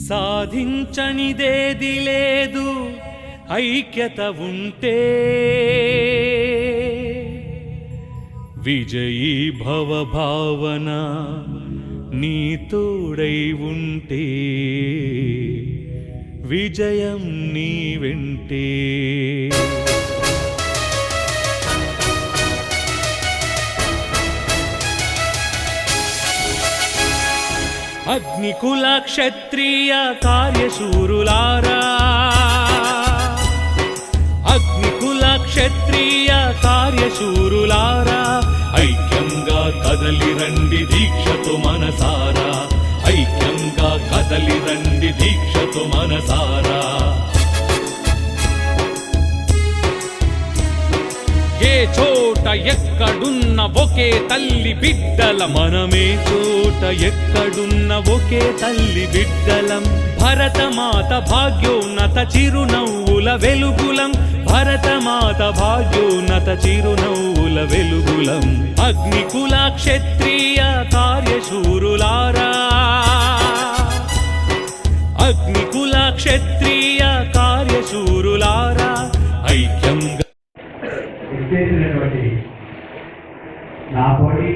సాధించనిదేది లేదు ఐక్యత ఉంటే, విజయీ భవ భావన నీ తోడై ఉంటే, విజయం నీ వెంటే. అగ్నికుల క్షత్రియ కార్యశూరులారా, అగ్నికుల క్షత్రియ కార్యశూరులారా, ఐక్యంగా కదలి రండి దీక్షతో మనసారా, ఐక్యంగా కదలి రండి దీక్షతో మనసారా. ఏ చోట ఎక్కడున్న ఒకే తల్లి బిడ్డలం, మనమే చోట ఎక్కడున్న ఒకే తల్లి బిడ్డలం. భరతమాత భాగ్యోన్నత చిరునవ్వుల వెలుగులం, భరతమాత భాగ్యోన్నత చిరునవ్వుల వెలుగులం. అగ్నికుల క్షత్రియ కార్యశూరులారా, అగ్నికుల క్షత్రియ కార్యశూరులారా, ఐక్యంగా చేసినటువంటి నా తోటి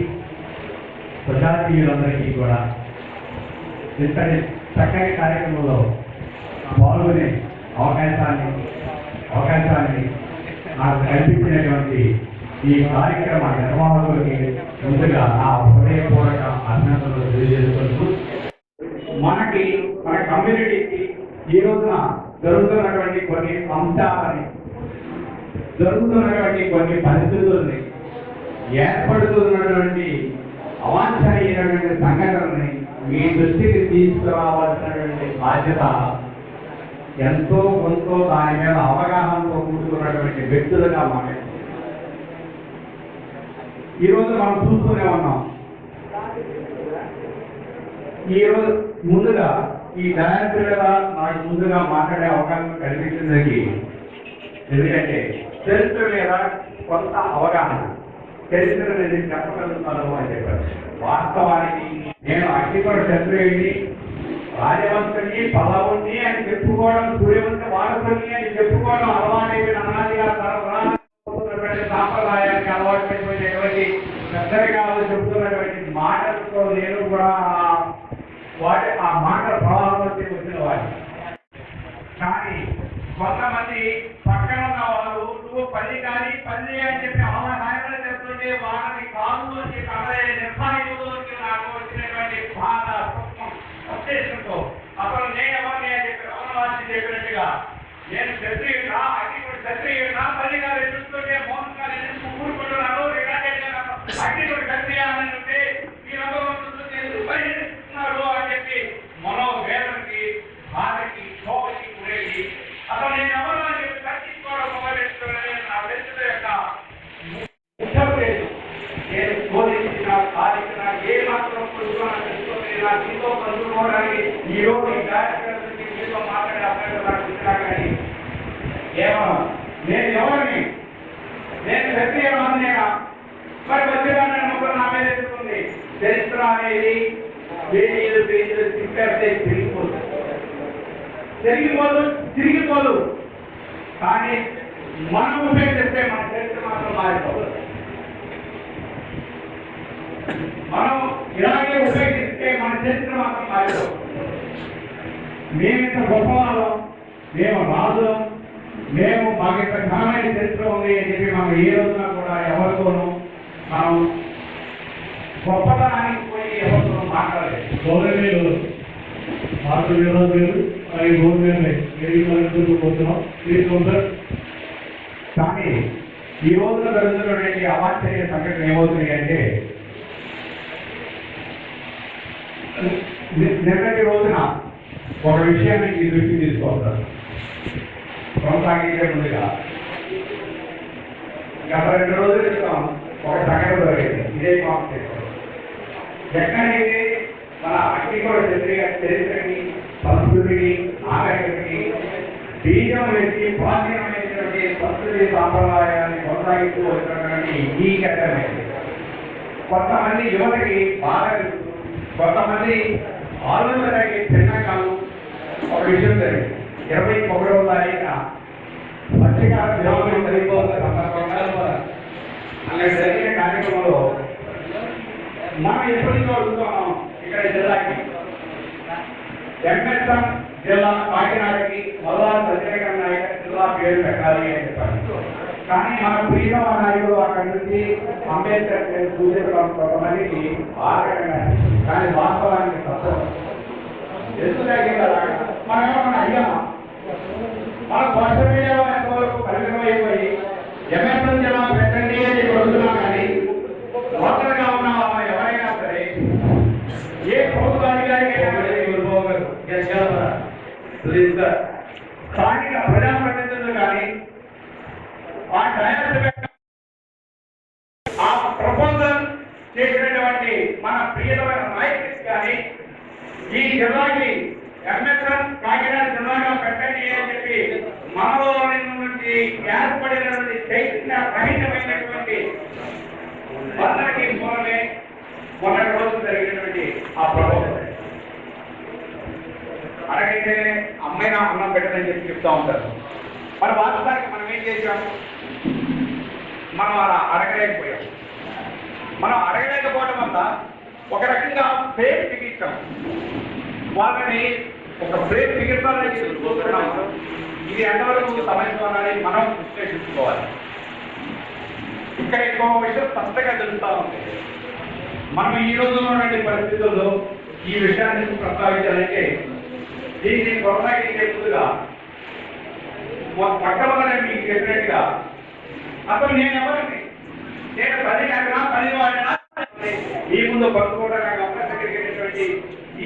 ప్రజాజీవులందరికీ కూడా ఇంతటి చక్కని కార్యక్రమంలో పాల్గొనే అవకాశాన్ని నాకు కల్పించినటువంటి ఈ కార్యక్రమ నిర్వాహకులకి ముందుగా నా హృదయపూర్వక అభినందనలు తెలియజేసుకుంటూ, మన కమ్యూనిటీకి ఈ రోజున జరుగుతున్నటువంటి కొన్ని అంశాలని, జరుగుతున్నటువంటి కొన్ని పరిస్థితుల్ని, ఏర్పడుతున్నటువంటి అవాంఛనీయమైనటువంటి సంఘటనల్ని మీ దృష్టికి తీసుకురావాల్సినటువంటి బాధ్యత ఎంతో కొంత దాని మీద అవగాహనతో కూడుకున్నటువంటి వ్యక్తులుగా మాట్లాడు. ఈరోజు మనం చూస్తూనే ఉన్నాం. ఈరోజు ముందుగా ఈ డైరెక్టర్ మీద నాకు ముందుగా మాట్లాడే అవకాశం కల్పించిందని, ఎందుకంటే చరిత్ర మీద కొంత అవగాహన, చరిత్ర అనేది చెప్పగలుగుతాను అని చెప్పారు. వాస్తవానికి నేను అగ్నికుల క్షత్రియుడిని, రాజవంశుని, పల్లవుని అని చెప్పుకోవడం, సూర్యవంశ వారసుని అని చెప్పుకోవడం అలవాటైపోయిన అనాదిగా తరపునటువంటి సాంప్రదాయానికి అలవాటు పడిపోయినటువంటి పెద్దరికాలు చెబుతున్నటువంటి మాటలతో నేను కూడా ఆ మాటల ప్రభావంతో వచ్చిన వాడిని. కానీ కొంతమంది పక్కన ఉన్న వాళ్ళు నువ్వు పల్లి కానీ పల్లి అని చెప్పి అవగాహన చెప్తుంటే వాళ్ళని కాదు అని చెప్పి అదే నిర్ణయంలోకి నాకు వచ్చినటువంటి బాధ ఉద్దేశంతో అసలు నేను ఎవరిని అని చెప్పి రమణవాసి చెప్పినట్టుగా నేను క్షత్రియుడా, అగ్నికుడు క్షత్రియుడా, పల్లి గారు ఎదుర్కొంటే మోహన్ గారు ఎందుకు కూడుకుంటున్నారు, అగ్నికుడు క్షత్రియ అని ఉంటే మీరందరూ ఉపయోగిస్తున్నారు అని చెప్పి మనోవేదనకి, బాధకి, శోభకి గురేది. అసలు నేను ఎవరు అని చెప్పి తగ్గించుకోవడం మొదలెట్టుకున్నది నా వ్యక్తుల యొక్క ముఖ్యం లేదు. నేను బోధించిన సాధించిన ఏ మాత్రం తెలుసుకొని నా దీంతో పంచుకోవడానికి ఈ రోజు ఈ కార్యక్రమం మీతో మాట్లాడే అవకాశం నాకు ఇచ్చినా కానీ కేవలం నేను ఎవరిని, నేను వ్యక్తిగా మరి వచ్చిన నమ్మకం నా మీద ఎదుర్కొంది. చరిత్ర అనేది పేజీలు తిప్పేస్తే తిరిగిపోదు. కానీ మనం ఉపయోగిస్తే మన చరిత్ర మాత్రం మారిపోదు. మనం ఇలాగే ఉపయోగిస్తే మన చరిత్ర మాత్రం మారిపోదు. మేమింత గొప్పవాళ్ళం, మేము రాజులం, మాకు ఇంత ఘనమైన చరిత్ర ఉంది అని చెప్పి మనం ఏ రోజున కూడా ఎవరితోనూ మనం గొప్పతనానికి పోయి ఎవరితో మాట్లాడలేదు. గౌరవనీయులు మాటలు విరోధులు అవి పోతున్నాం తీసుకుంటారు. కానీ ఈ రోజున జరుగుతున్నటువంటి అవాంఛనీయ సంఘటన ఏమవుతున్నాయి అంటే, నిన్నటి రోజున ఒక విషయాన్ని ఈ దృష్టికి తీసుకొస్తారు. కొనసాగించే ముందుగా గత 2 రోజుల క్రితం ఒక సంఘటన జరిగింది. ఇదే కాన్సెప్ట్ ఎక్కడైతే మన అగ్నికుల చరిత్రని, సంస్కృతిని, నాగరికతని బీజం వేసి ప్రాచీనమైనటువంటి సంస్కృతి సాంప్రదాయాన్ని కొనసాగిస్తూ వచ్చినటువంటి ఈ ఘట్టమైంది. కొంతమంది యువతకి బాధ, కొంతమంది ఆలోచనకి చిన్నకాలు, విషయం జరిగింది. 21వ తారీఖున పత్రికా విధానం జరిగిపోతున్న సందర్భంగా అక్కడ జరిగిన కార్యక్రమంలో మనం ఎప్పటికీ అడుగుతున్నాం ఇక్కడ జిల్లాకి ఎంఎస్ఎం జిల్లా కాకినాడకి మల్లా సత్యనారాయణ నాయక జిల్లా పేరు పెట్టాలి అని చెప్పారు. కానీ మన ప్రియతమ నాయకుడు అక్కడి నుంచి అంబేద్కర్ సూచించడం కొంతమందికి ఆరకంగా, కానీ వాస్తవానికి తత్వం ఎందుకంటే మనం ఏమన్నా అయ్యామా? మన సోషల్ మీడియాలో ఎంతవరకు పరిమితమైపోయి ఎంఎస్ఎం జిల్లా పెట్టండి అని అడుగుతున్నాం. కానీ లోకల్గా ఉన్న ఎవరైనా సరే ఏ ప్రభుత్వ అధికారికైనా స్థానిక ప్రజాప్రతినిధులు కానీ ఆ ప్రపోజల్ చేసినటువంటి మన ప్రియతమైన నాయకుడికి కానీ ఈ జిల్లాకి ఎంఎస్ఎన్ కాకినాడ జిల్లాగా పెట్టండి అని చెప్పి మనలో నుంచి ఏర్పడినటువంటి చైతన్య రహితమైనటువంటి అందరికీ మూలమే మొన్నటి రోజు జరిగినటువంటి ఆ ప్రపోజల్. అడగైతే అమ్మాయినా అన్నం పెట్టదని చెప్పి చెప్తా ఉంటారు. మన వాస్తవానికి మనం ఏం చేసాము? మనం అలా అడగలేకపోయాం. మనం అడగలేకపోవడం వల్ల ఒక రకంగా ప్రేమ బిగించాం. వాళ్ళని ఒక ప్రేమ బిగించాలని చూస్తున్నాము. ఇది ఎంతవరకు సమస్య మనం విశ్లేషించుకోవాలి. ఇక్కడ ఇంకో విషయం స్పష్టంగా తెలుస్తా ఉంది. మనం ఈ రోజు ఉన్నటువంటి పరిస్థితుల్లో ఈ విషయాన్ని ప్రస్తావించాలంటే దీన్ని కొనసాగించే ముందుగా పక్కన మీకు చెప్పినట్టుగా అసలు నేను ఎవరిని, నేను 10 ఎకరా 10 వాడినా ఈ ముందు పంచుకోవడానికి అవకాశం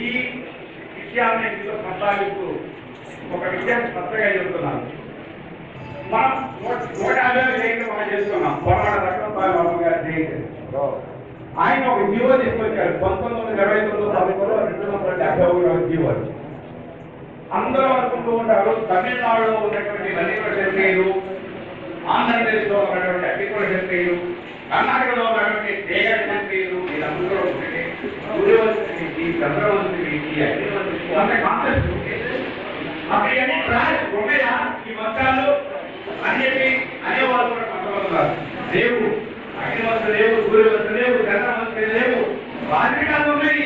ఈ విషయాన్ని మీతో ప్రస్తావిస్తూ ఒక విషయాన్ని స్పష్టంగా చెబుతున్నాను. మనం 150 జయంతి మనం చేసుకున్నాం. పొరపాటు రకం గారి జయంతి ఆయన ఒక జీవో తీసుకొచ్చారు. 1929 సంవత్సరంలో 271 జీవో. అందరూ అనుకుంటూ ఉంటారు తమిళనాడులో ఉన్నటువంటి నదిపడ క్షత్రియులు, ఆంధ్రప్రదేశ్లో ఉన్నటువంటి అగ్గిపడ క్షత్రియులు, కర్ణాటకలో ఉన్నటువంటి తేగ క్షత్రియులు, వీళ్ళందరూ ఉంటే సూర్యవంతుడికి, చంద్రవంతుడికి, అగ్నివంతుడికి అంత కాన్సెప్ట్ ఉంటే అక్కడ ఇవన్నీ ట్రాష్ ఉన్నాయా ఈ వర్గాలు అని చెప్పి అనేవాళ్ళు కూడా కొంతమంది లేవు. అగ్నివంతులు లేవు, సూర్యవంతులు లేవు, చంద్రవంతులు లేవు, రాజకీయాలు ఉన్నాయి,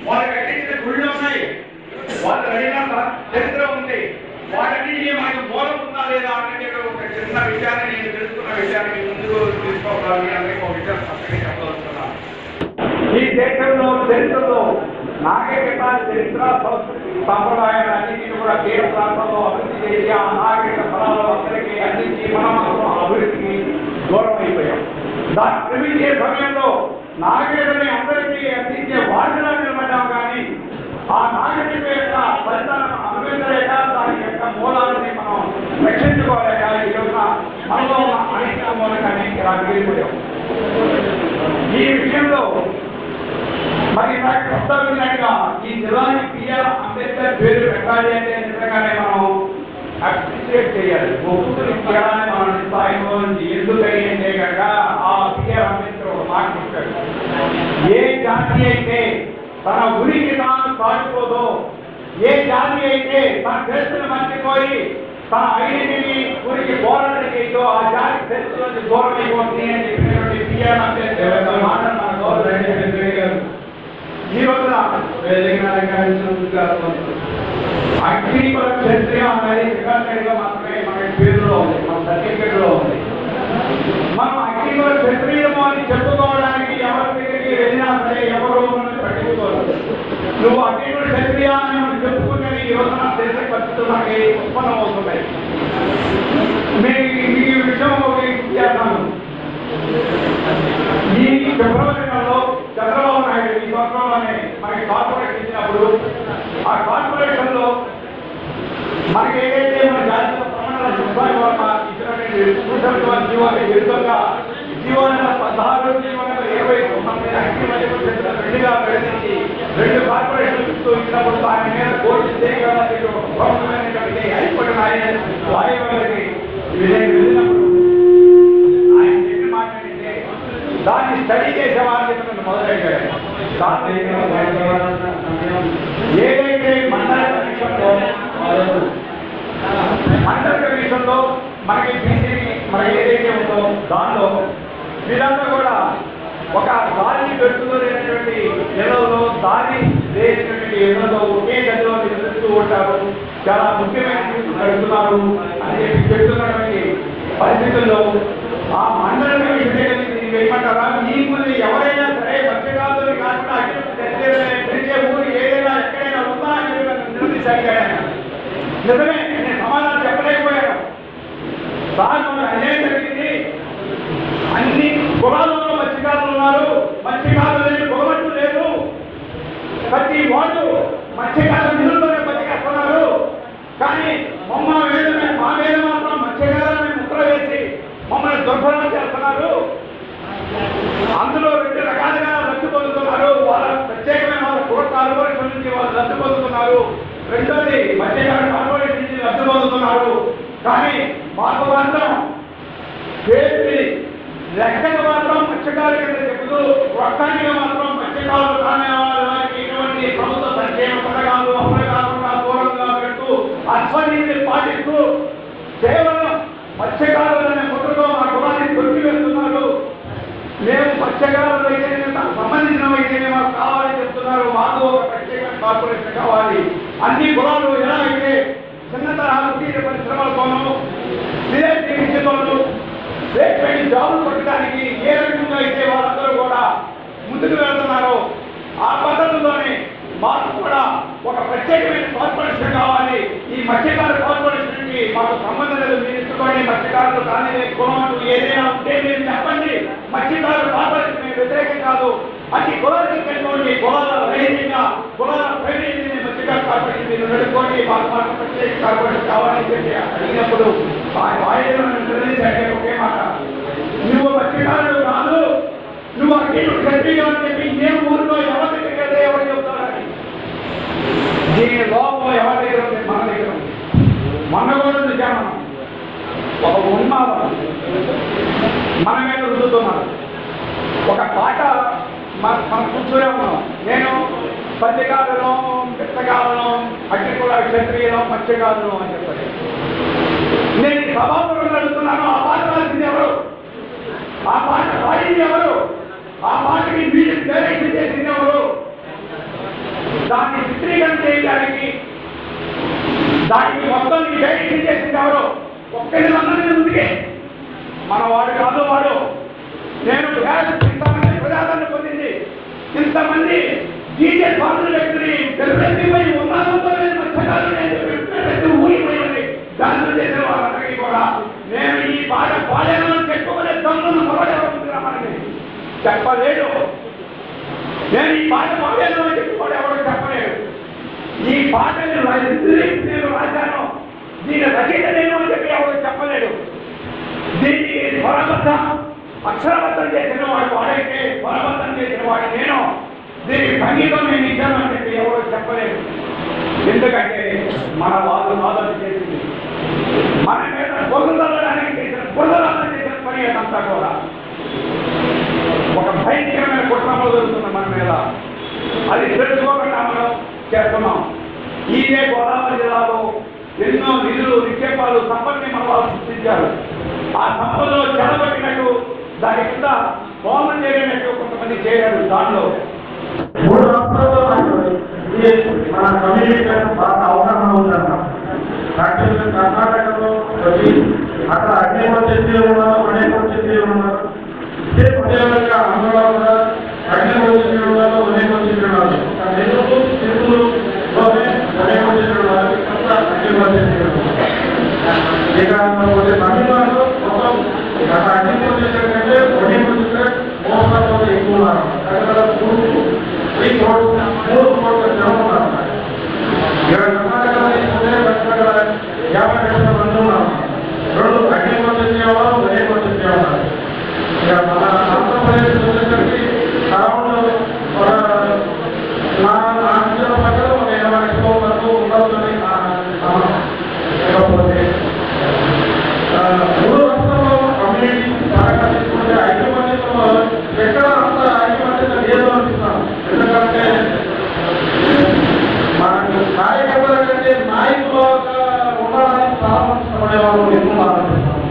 వాళ్ళు కట్టించిన గుళ్ళు ఉన్నాయి, వాళ్ళు అడిగిన చరిత్ర ఉంది. వాటన్నిటికీ మనకు మూలం ఉందా లేదా అంటే ఒక చిన్న విషయాన్ని నేను తెలుసుకున్న విషయాన్ని ముందుకు తీసుకోవాలి. అందరికీ ఒక విషయం స్పష్టంగా చెప్పదలుచుకున్నాను. ఈ దేశంలో చరిత్రలో నాగరికత, చరిత్ర, సంస్కృతి, సంప్రదాయాలన్నింటినీ కూడా తీర ప్రాంతంలో అభివృద్ధి చేసి ఆ నాగరిక ఫలాలు అందరికీ అందించి మనం అభివృద్ధికి దూరం అయిపోయాం. దాన్ని శ్రమించే సమయంలో నాగరికతని అందరికీ అందించే వాటిలో నిలబడ్డాం. కానీ ఆ నాగరికత యొక్క ఫలితాలను అనుభవించలేక దాని యొక్క మూలాలని మనం రక్షించుకోలేక ఈ రోజున మనలో అనేక మూలంగానే ఇలా మిగిలిపోయాం. ఈ విషయంలో మరి నాకు ప్రస్తావించినట్టుగా ఈ జిల్లాకి బిఆర్ అంబేద్కర్ పేరు పెట్టాలి అంటే నిజంగానే మనం అప్రిషియేట్ చేయాలి. ఒప్పుకుని చేయాలని మనం స్థాయిలో ఎందుకని అంటే కనుక ఆ బిఆర్ అంబేద్కర్ ఒక మాట చెప్పాడు. ఏ జాతి అయితే తన ఉనికి తాను సాగిపోదో, ఏ జాతి అయితే తన చరిత్రను మర్చిపోయి తన ఐడెంటిటీ గురించి పోరాటం చేయిందో ఆ జాతి చరిత్ర నుంచి దూరం అయిపోతుంది అని చెప్పినటువంటి బిఆర్ అంబేద్కర్ మాట మన గౌరవ గారు ఈ రోజున అగ్నిపర క్షత్రియ అనేది రికార్డులో మాత్రమే మన పేరులో ఉంది, మన సర్టిఫికేట్ లో ఉంది. మనం అగ్నిపర క్షత్రియము అని చెప్పుకోవడానికి ఎవరి దగ్గరికి వెళ్ళినా సరే ఎవరు మనం పట్టించుకోరు. నువ్వు అగ్నిపర క్షత్రియ అని మనం చెప్పుకుంటే ఈ రోజున చరిత్ర పరిస్థితులు మనకి ఉత్పన్నం అవుతున్నాయి. ఈ విషయం చేస్తాను. ఈ ఫిబ్రవరి నెలలో చంద్రబాబు నాయుడు ఈ సంవత్సరంలోనే మనకి కార్పొరేషన్ ఇచ్చినప్పుడు ఆ కార్పొరేషన్ లో మనకి ఏదైతే మన జాతీయ ప్రమాణాల ఇచ్చినటువంటి విరుద్ధంగా జీవో నెంబర్ 16, జీవో నెంబర్ 29 రెండుగా విడదీసి 2 కార్పొరేషన్లు ఇచ్చినప్పుడు ఆయన మీద కోర్టు చేయగలమైనటువంటి హైకోర్టు న్యాయవాదికి వెళ్ళినప్పుడు ఆయన చెప్పిన మాట ఏంటంటే దాన్ని స్టడీ చేసే వాళ్ళు మొదలయ్యాడు. ఏదైతే మండల కమిషన్లో మనకి ఏదైతే ఉందో దానిలో వీళ్ళంతా కూడా ఒక దారి పెట్టుకోలేనటువంటి ఇళ్లలో దారి లేనటువంటి ఇళ్లలో ఒకే గదిలో నివసిస్తూ ఉంటారు. చాలా ముఖ్యమైన జీవితం గడుపుతున్నారు అని చెప్పి చెప్తున్నటువంటి పరిస్థితుల్లో ఆ మండలం వేయమంటారా? మీకు ఎవరైనా సరే మధ్యకాలంలో కాకుండా తిరిగే ఊరు ఏదైనా ఎక్కడైనా ఉందా అని నిలదీశాను. నిజమే, నేను సమాధానం చెప్పలేకపోయాను. సార్ మనకు అన్యాయం జరిగింది. అన్ని కులాలలో మత్స్యకారులు ఉన్నారు, మత్స్యకారులు లేని కులమట్టు లేదు. ప్రతి వాళ్ళు మత్స్యకారుల నిధులతోనే బతికేస్తున్నారు. కానీ మా మీద మాత్రం మత్స్యకారులని ముద్ర వేసి మమ్మల్ని దుర్భరం చేస్తున్నారు. అందులో 2 రకాలుగా లబ్ధి పొందుతున్నారు. వాళ్ళ ప్రత్యేకమైన వాళ్ళ కోర్టు కార్పొరేషన్ నుంచి వాళ్ళు లబ్ధి పొందుతున్నారు. రెండోది మత్స్యకారు కార్పొరేషన్ నుంచి లబ్ధి పొందుతున్నారు. కానీ మాకు మాత్రం చేసి లెక్కకు మాత్రం మత్స్యకారుల కింద చెబుతూ రొక్కానికి మాత్రం మత్స్యకారులు కానివారికి ఇటువంటి ప్రభుత్వ సంక్షేమ పథకాలు అమలు కాకుండా దూరంగా పెడుతూ అశ్వనీతిని పాటిస్తూ కేవలం మత్స్యకారులనే ముద్రతో మా కులాన్ని దొరికి వేస్తున్నారు. మేము మత్స్యకారులు అయితే సంబంధించినవైతేనే మాకు కావాలని చెప్తున్నారు. మాకు ఒక ప్రత్యేక కార్పొరేషన్ కావాలి. అన్ని కులాలు ఎలా అయితే చిన్న తరహా కుటీర పరిశ్రమలతోనూ విదేశీ విద్యతోనూ రేట్ జాబులు పట్టడానికి ఏ రకంగా అయితే వాళ్ళందరూ కూడా ముందుకు వెళ్తున్నారో ఆ పద్ధతిలోనే మాకు కూడా ఒక ప్రత్యేకమైన కార్పొరేషన్ కావాలి. ఈ మత్స్యకారు కార్పొరేషన్కి మాకు సంబంధం లేదు. మీరు ఇచ్చుకోండి, మత్స్యకారులు కానీ కులమంటూ ఏదైనా ఉంటే మీరు చెప్పండి. మత్స్యకారు కార్పొరేషన్ మేము వ్యతిరేకం కాదు. అన్ని కులాలకి పెట్టుకోండి, కులాల రహితంగా కులాల ప్రయోజనం మత్స్యకారు కార్పొరేషన్ మీరు నడుపుకోండి. మాకు ప్రత్యేక కార్పొరేషన్ కావాలని చెప్పి అడిగినప్పుడు వాయిదాలను నిర్ణయించాక ఒకే మాట, నువ్వు మత్స్యకారులు కాదు, నువ్వు అన్ని క్షత్రియ అని చెప్పి ఏ ఊరిలో ఎవరి దగ్గర కదా ఎవరు చెప్తారని. దీని లోపల ఎవరి దగ్గర ఉంది? మన దగ్గర ఉంది. మన కూడా నిజామం ఒక ఉన్మాదం మన మీద రుద్దుతున్నారు. ఒక పాట మనం కూర్చునే ఉన్నాం. నేను పత్రికాలను పిత్తకాలను అగ్నికుల క్షత్రియులు మత్స్యకారులు అని చెప్పారు. నేను ఈ సభాపరులు అడుగుతున్నాను, ఆ పాట రాసింది ఎవరు? ఆ పాట పాడింది ఎవరు? ఆ పాటకి మ్యూజిక్ డైరెక్షన్ చేసింది ఎవరు? దాన్ని చిత్రీకరణ చేయడానికి దానికి మొత్తం డైరెక్షన్ చేసింది ఎవరు? ఒక్కరి అందరినీ ముందుకే మన వాడు కాదు వాడు. నేను ఇంతమంది ప్రజాదరణ పొందింది, ఇంతమంది డీజే పాటలు వ్యక్తిని తెలుగుపై ఉన్నానంతో మత్స్యకారులు ఊరిపోయింది. దాంట్లో చేసిన వాళ్ళందరికీ కూడా నేను ఈ పాట పాడాను చెప్పుకునే దొంగను సభగా మనకి చెప్పలేడు. నేను ఈ పాట పాడాను అని చెప్పి కూడా ఎవరు చెప్పలేడు. ఈ పాటని నేను రాశాను, దీని రచయిత నేను అని చెప్పి ఎవరు చెప్పలేడు. దీనికి స్వరబద్ధం అక్షరబద్ధం చేసిన వాడు వాడైతే స్వరబద్ధం చేసిన వాడు నేను. దీనికి సంగీతం నేను ఇచ్చాను అని చెప్పి ఎవరు చెప్పలేదు. ఎందుకంటే మన వాళ్ళు ఆలోచన చేసింది మన మీద బొరుదలడానికి చేసిన బురదలాటం చేసిన పని అంతా కూడా ఒక భయంకరమైన కుట్రమలు జరుగుతుంది మన మీద. అది తెలుసుకోకుండా మనం చేస్తున్నాం. ఇదే గోదావరి జిల్లాలో ఎన్నో నిధులు నిక్షేపాలు సంపత్తి మన వాళ్ళు సృష్టించారు. ఆ సంపదలో చెడబట్టినట్టు దాని కింద హోమం చేయనట్టు కొంతమంది చేయరు. దానిలో 3 రాష్ట్రాల్లో మన కమ్యూనిటీ బాగా అవగాహన ఉందన్న. యాక్చువల్గా కర్ణాటకలో అక్కడ అనేక క్షత్రియులు ఉన్నారు, అనేక క్షత్రియులు ఉన్నారు. అదేవిధంగా ఆంధ్రలో కూడా అనేక క్షత్రియులు ఉన్నారు, అనేక క్షత్రియులు ఉన్నారు. నెల్లూరు తిరుపతిలోనే అనేక క్షత్రియులు ఉన్నారు, ఇక్కడ అనేక క్షత్రియులు ఉన్నారు. ఇక తమిళనాడు మొత్తం గత అన్ని క్షత్రియుల కంటే అనేక క్షత్రియులు మోసాలు ఎక్కువ ఉన్నారు. అక్కడ 3 కోట్ల జనం ఉన్నారు. ఇక్కడ కర్ణాటకలో 50 లక్షల మంది ఉన్నారు. 2 అనేక క్షత్రియులు అనేక క్షత్రియులు ఉన్నారు. ఇక మన ఆంధ్రప్రదేశ్ వచ్చేసరికి అరౌండ్ నా అంచనా ప్రకారం ఒక 20 లక్షల వరకు ఉండవచ్చని లేకపోతే 3 రాష్ట్రాల్లో కమ్యూనిటీ బాగా తీసుకుంటే ఐక్యమత్యంలో ఎక్కడ అంత ఐక్యమత్యంగా లేదు అనిపిస్తాను. ఎందుకంటే మన కార్యకర్తల కంటే నాయకులుగా ఉండడానికి చాలా మంది ఇష్టపడేవాళ్ళు ఎక్కువ అనిపిస్తాను.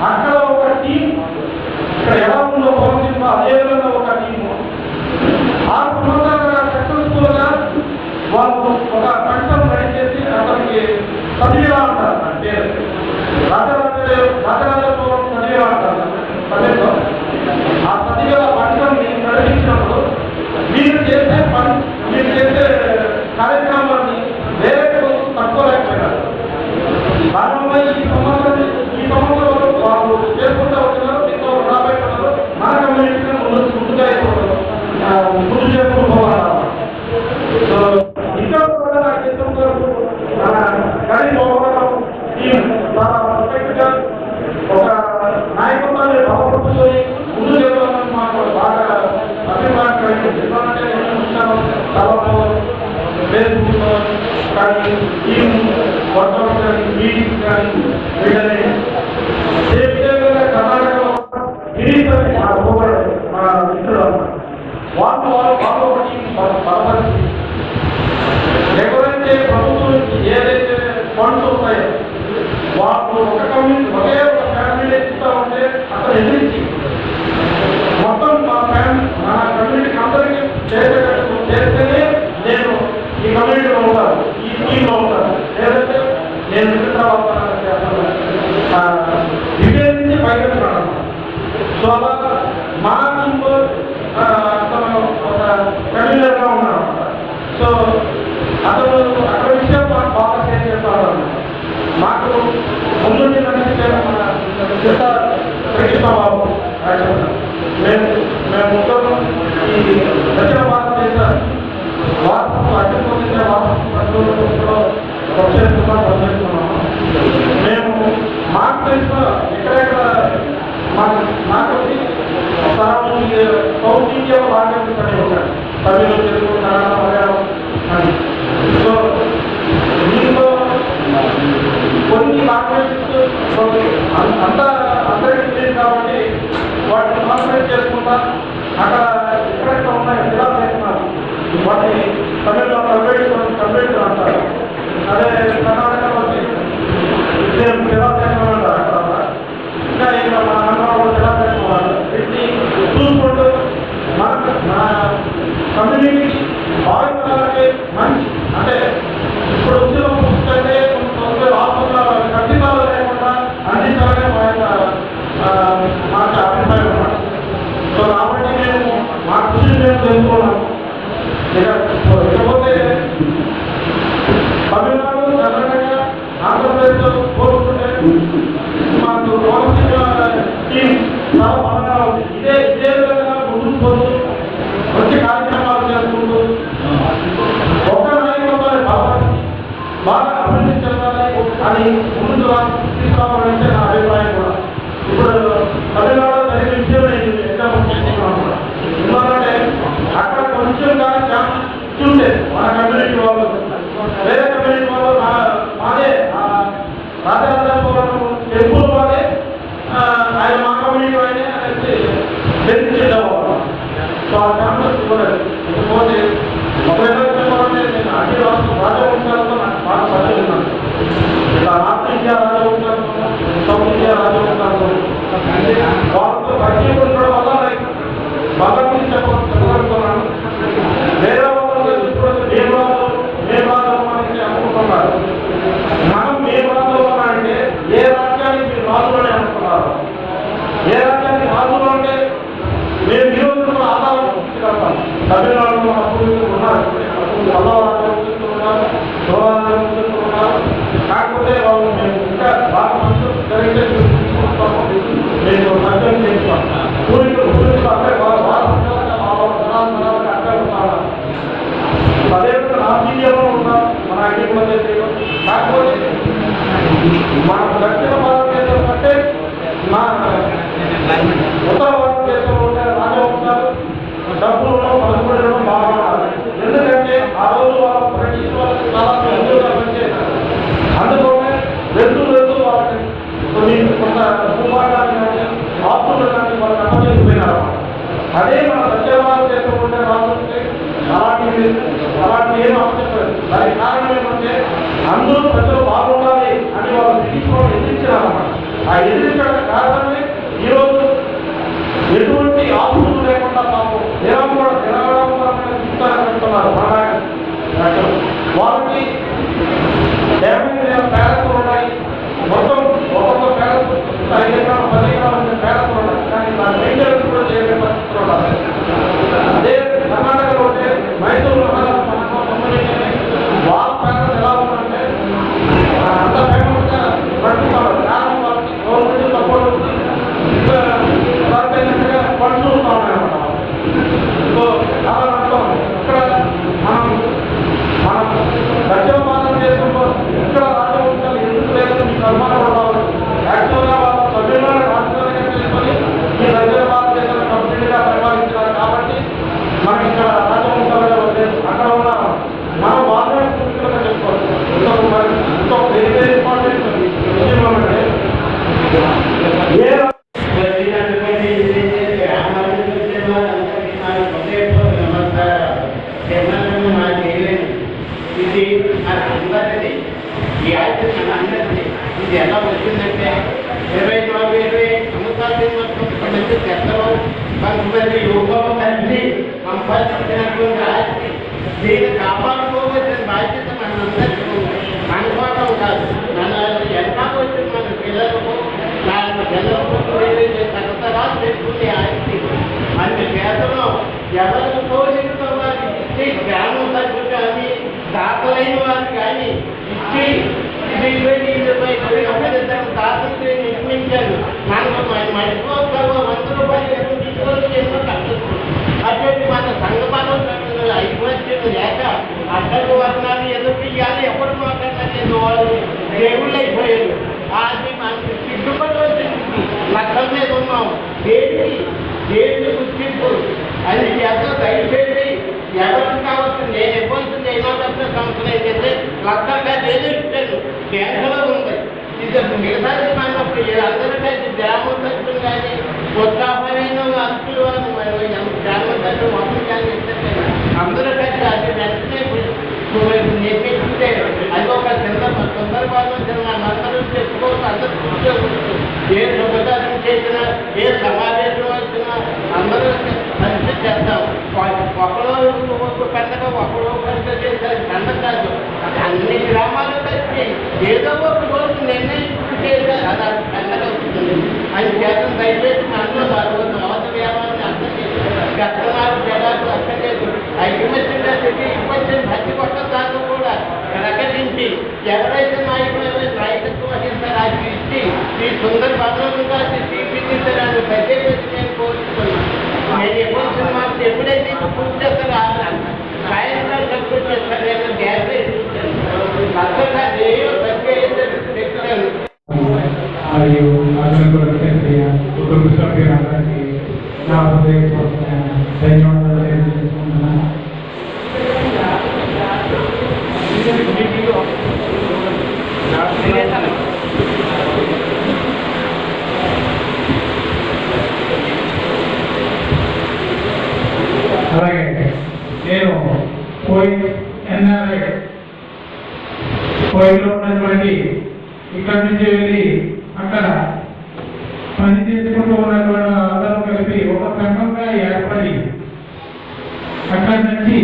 అక్కడ ఒక టీం ఇక్కడ ఎలా ఉందో భవిష్యత్తు అదే విధంగా ఒక టీము 6 సంవత్సరాలుగా సక్సెస్ఫుల్గా వాళ్ళు ఒక పంటను రెడీ చేసి అతనికి సదివేలా అంటారు అంటే రాజరాజపురం సదివేలా అంటారు పల్లెల్లో ఆ సదివేల పంటని నడిపించినప్పుడు మీరు చేసే కార్యక్రమాన్ని వేరే తక్కువ లేకపోయినారు దానివల్ల ఈ సంవత్సరం వాళ్ళు చేసుకుంటూ వచ్చినారు ఇంకో రాబోయే మన కమ్యూనిటీని ముందుగా ముందు చేసుకుంటూ పోవాలన్నమాట. సో ఇంకా కూడా నాకు చేస్తున్నారు కానీ చాలా పర్ఫెక్ట్గా ఒక నాయకత్వాన్ని బలపరుచుకొని ముందు చేద్దామని మాకు బాగా అభిప్రాయం కలిగింది. ఎందుకంటే నేను చూస్తాను చాలా ఫేస్బుక్లో కానీ టీం వర్కౌట్ కానీ మీటింగ్స్ కానీ వీళ్ళని విధంగా కర్ణాటకలో గిరీష్ అని మా మిత్రులు వాళ్ళు ఒకటి బలపరిచి ఎవరైతే ప్రభుత్వం నుంచి ఏదైతే ఫండ్స్ వస్తాయో వాళ్ళు ఒక కమ్యూనిటీ ఒకే ఒక ఫ్యామిలీ ఇస్తూ ఉంటే అక్కడ ఎదిరించి మొత్తం మన కమ్యూనిటీ అందరికీ చేసేటట్టు చేస్తేనే నేను ఈ కమ్యూనిటీలో ఉంటాను, ఈ టీంలో ఉంటాను. లేదంటే నేను మిగతా విభేదించి బయటకు. సో అలా మా టీంలో అతను ఒక కన్వీనర్గా ఉన్నాడు. సో అతను అక్కడ విషయం మాకు బాగా షేర్ చేస్తాడు. మాకు ముందుండి నడిచే కృష్ణబాబు మేము ముగ్గురు ఈ దక్షిణ భారతదేశ వారసత్వ అగ్రికల్చర్ వారసత్వంలో పనిచేస్తున్నాము. మేము మాకు తెలిసిన ఎక్కడెక్కడ నాకు సౌత్ ఇండియాలో బాగా ఉంటాయి ఉంటాయి తమిళ, తెలుగు, కన్నడ, మలయాళం అని. సో దీంట్లో కొన్ని లాంగ్వేజెస్ అందరికీ తెలియదు కాబట్టి వాటిని కాన్సన్ట్రేట్ చేసుకుంటా అక్కడ ఎక్కడెక్కడ ఉన్నాయో ఎలా చేస్తున్నారు వాటిని తమిళలో కంప్లీట్ అంటారు. అదే కర్ణాటకలో ఎలా చేస్తున్నారు అక్కడ ఇంకా ఇక్కడ మన ఆంధ్రలో ఎలా చేస్తున్నారు వీటిని చూసుకుంటూ మన కమ్యూనిటీ భావితరాలకి మంచి అంటే ఇప్పుడు వచ్చిన పుస్తకంటే రాష్ట్రంలో ఖచ్చితాలు లేకుండా అందించాలనే మాకు అభిప్రాయం అన్నమాట. సో కాబట్టి మేము మా కృషి మేము తెలుసుకున్నాం. ఇకపోతే తమిళనాడు, కర్ణాటక, ఆంధ్రప్రదేశ్లో కోరుకుంటే మాకు కోనసీమ టీం చాలా బలంగా ఉంది. ఇదే విధంగా ముందుకు పోతూ మంచి కార్యక్రమాలు చేసుకుంటూ ఒక్క నాయకత్వాన్ని బాగా అభివృద్ధి చెందాలి అని ముందుకు తీసుకోవాలంటే నా అభిప్రాయం కూడా. ఇప్పుడు తమిళనాడు జరిగిన విషయం నేను ఎగ్జాంపుల్ చేసుకున్నాను కూడా. ఎందుకంటే అక్కడ కొంచెం కానీ ఛాన్స్ ఇచ్చుంటే మన కమ్యూనిటీ వాళ్ళు వేరే కమ్యూనిటీ వాళ్ళు మాదే రాజరాజపురం టెంపుల్ వాళ్ళే ఆయన మా కమ్యూనిటీ వాళ్ళే అనేసి బెనిఫిట్. సో ఆ ఛాన్సెస్ ఇవ్వలేదు. ఇకపోతే ఒకవేళ చెప్పాలంటే నేను అన్ని రాజవంశాలతో నాకు బాగా పరిచయం ఉన్నాను. ఇలా నార్త్ ఇండియా రాజవంశాలతో, సౌత్ ఇండియా రాజవంశాలతో వాళ్ళతో పరిచయం ఉండడం వల్ల వాళ్ళ గురించి చెప్పగలుగుతున్నాను. వేరే వాళ్ళు ఇప్పుడు మేము రాజు అనుకుంటున్నారు. మనం మేము రాజు అంటే ఏ రాజ్యానికి మీరు రాజులోనే అనుకున్నారు. ఏ రాజ్యానికి రాజులో అంటే మేము ఈరోజు ఆధారం తీసుకెళ్తాం. తమిళనాడులో మన పూర్వీకులు ఉన్నారు, పల్లవరాజు ఉన్నారు, శివరాజు ఉన్నారు. కాకపోతే వాళ్ళు మేము ఇంకా బాగా మంచి జరిగితే తీసుకుంటాము, మేము సత్యం చేస్తాం. పూర్వీకులు అంటే వారసత్వంగా మా ఆ ఎదిరించడం కారణమే ఈరోజు ఎటువంటి ఆస్తులు లేకుండా మాకు నిరాడంబరమైన జీవితాన్ని పెడుతున్నారు. వాళ్ళకి డ్యామేజ్ లేని ప్యాలెస్లు ఉన్నాయి. మొత్తం ఒక్కొక్క ప్యాలెస్ 5 ఎకరాలు 10 ఎకరాలు ప్యాలెస్లు ఉన్నాయి. కానీ దాని మెయింటెనెన్స్ కూడా చేయలేని పరిస్థితులు ఉన్నాయి. అదే కర్ణాటకలో ఉంటే మైసూరు వాళ్ళ ప్యాలెస్ ఎలా ఉందంటే అంత ఫేమస్గా నడుపుతున్నారు. కారణం వాళ్ళకి గవర్నమెంట్ సపోర్ట్ ఉంది. ఫండ్స్ వస్తూ ఉన్నాయన్నమాట. సో కారణం ఇక్కడ మనం దక్షిణ భారతదేశంలో ఇక్కడ రాజవంశాలు ఎందుకు లేదు మీకు అనుమానం రావాలి. యాక్చువల్గా వాళ్ళ తమిళనాడు రాష్ట్రాలుగా చేసుకొని ఈ దక్షిణ భారతదేశాన్ని కంప్లీట్గా పరిపాలించారు. కాబట్టి మనకి ఇక్కడ రాజవంశాలుగా లేదు. అక్కడ ఉన్న మనం వాళ్ళే పూర్తిగా చెప్పుకోవచ్చు. ఇంకొక వెరీ వెరీ ఇంపార్టెంట్ విషయం ఏమంటే ఈ ఆలోచన అందరిది. ఇది ఎలా వచ్చిందంటే 24-20 సంవత్సరాల నుంచి చెత్తలో కొంతమంది యువకులు కలిసి సంపాదించినటువంటి ఆస్తి దీన్ని కాపాడుకోవాల్సిన బాధ్యత మనందరికీ ఉంది. అనుకోవడం కాదు, మన వెనకాల వచ్చిన మన పిల్లలకు తరతరాలు పెట్టుకునే ఆస్తి అన్ని పేదలో ఎవరికి పోషించిన వారికి ఇచ్చి గ్రామం సభ్యులు కానీ దాఖలైన వారికి కానీ ఇచ్చి దాఖలు నిర్మించారు. మనకు మడిపోతాము 100 రూపాయలు ఎప్పుడు తీసుకొని ఎన్నో కష్టం. అటువంటి మన సంఘపాలం ఐక్యమత్యం లేక అడ్డకు వర్ణాలు ఎదురు ఇవ్వాలి ఎప్పుడు మాట్లాడలేదు. వాళ్ళు దేవుళ్ళు అయిపోయారు. అది మనకి సిగ్గుపడి వచ్చింది. లక్షల మీద ఉన్నాం. దేనికి గుర్తింపు అది ఎంత దయచేసి ఎవరికి కావచ్చు. నేను ఎప్పుడు చేయడానికి సంస్థలు అయితే లక్షలుగా లేదు ఇచ్చాను. బ్యాంకులో ఉంది. ఇది మిగతాది మనప్పుడు అందరూ కలిసి గ్రామం సభ్యులు కానీ ఉత్సాహమైన అర్హులు గ్రామం సభ్యులు మొత్తం కానీ ఇస్తారు. అందరూ కలిసి అది వెంటనే నిర్మించుంటే అది ఒక చిన్న సందర్భాలు అందరూ చెప్పుకోవచ్చు. అందరూ కూర్చోవచ్చు. ఏ శుభకార్యం చేసినా ఏ సమావేశం వచ్చినా అందరూ కలిసి చేస్తాం. ఒకరు పండగ ఒకరు పండుగ చేశారు. పండగ కాదు, అన్ని గ్రామాలు కలిసి ఏదో ఒక రోజు నిర్ణయించుకు చేశారు. అది పండగ వస్తుంది. అది చేతం దయచేసి అందులో అవత వ్యాపారాన్ని అర్థం చేశారు. కష్టనాలు జనాలు అర్థం చేసి ఐక్యమత్యంగా తిరిగి ఇబ్బంది భక్తి కొత్త దాంట్లో కూడా ప్రకటించి ఎవరైతే నాయకత్వం వహిస్తారో అది ఇచ్చి ఈ సుందర భద్రంగా తీర్చిదిద్దడానికి ప్రత్యేక నేను కోరుతున్నాను. నేను ఎప్పుడు సినిమాలు ఎప్పుడైతే పూర్తి చేస్తారో సాయంత్రం కట్టుకొని చేస్తాను. నేను గ్యాస్ అర్థంగా ఏయో ప్రత్యేక చెప్తాను. మరియు కుటుంబ సభ్యులందరికీ నా హృదయపూర్వకమైన ధన్యవాదాలు తెలియజేసుకుంటున్నాను. అలాగే నేను కోయిలో ఉన్నటువంటి ఇక్కడ నుంచి వెళ్ళి అక్కడ పని చేసుకుంటూ ఉన్నటువంటి అందరూ కలిపి ఒక సంఘంగా ఏర్పడి అక్కడి నుంచి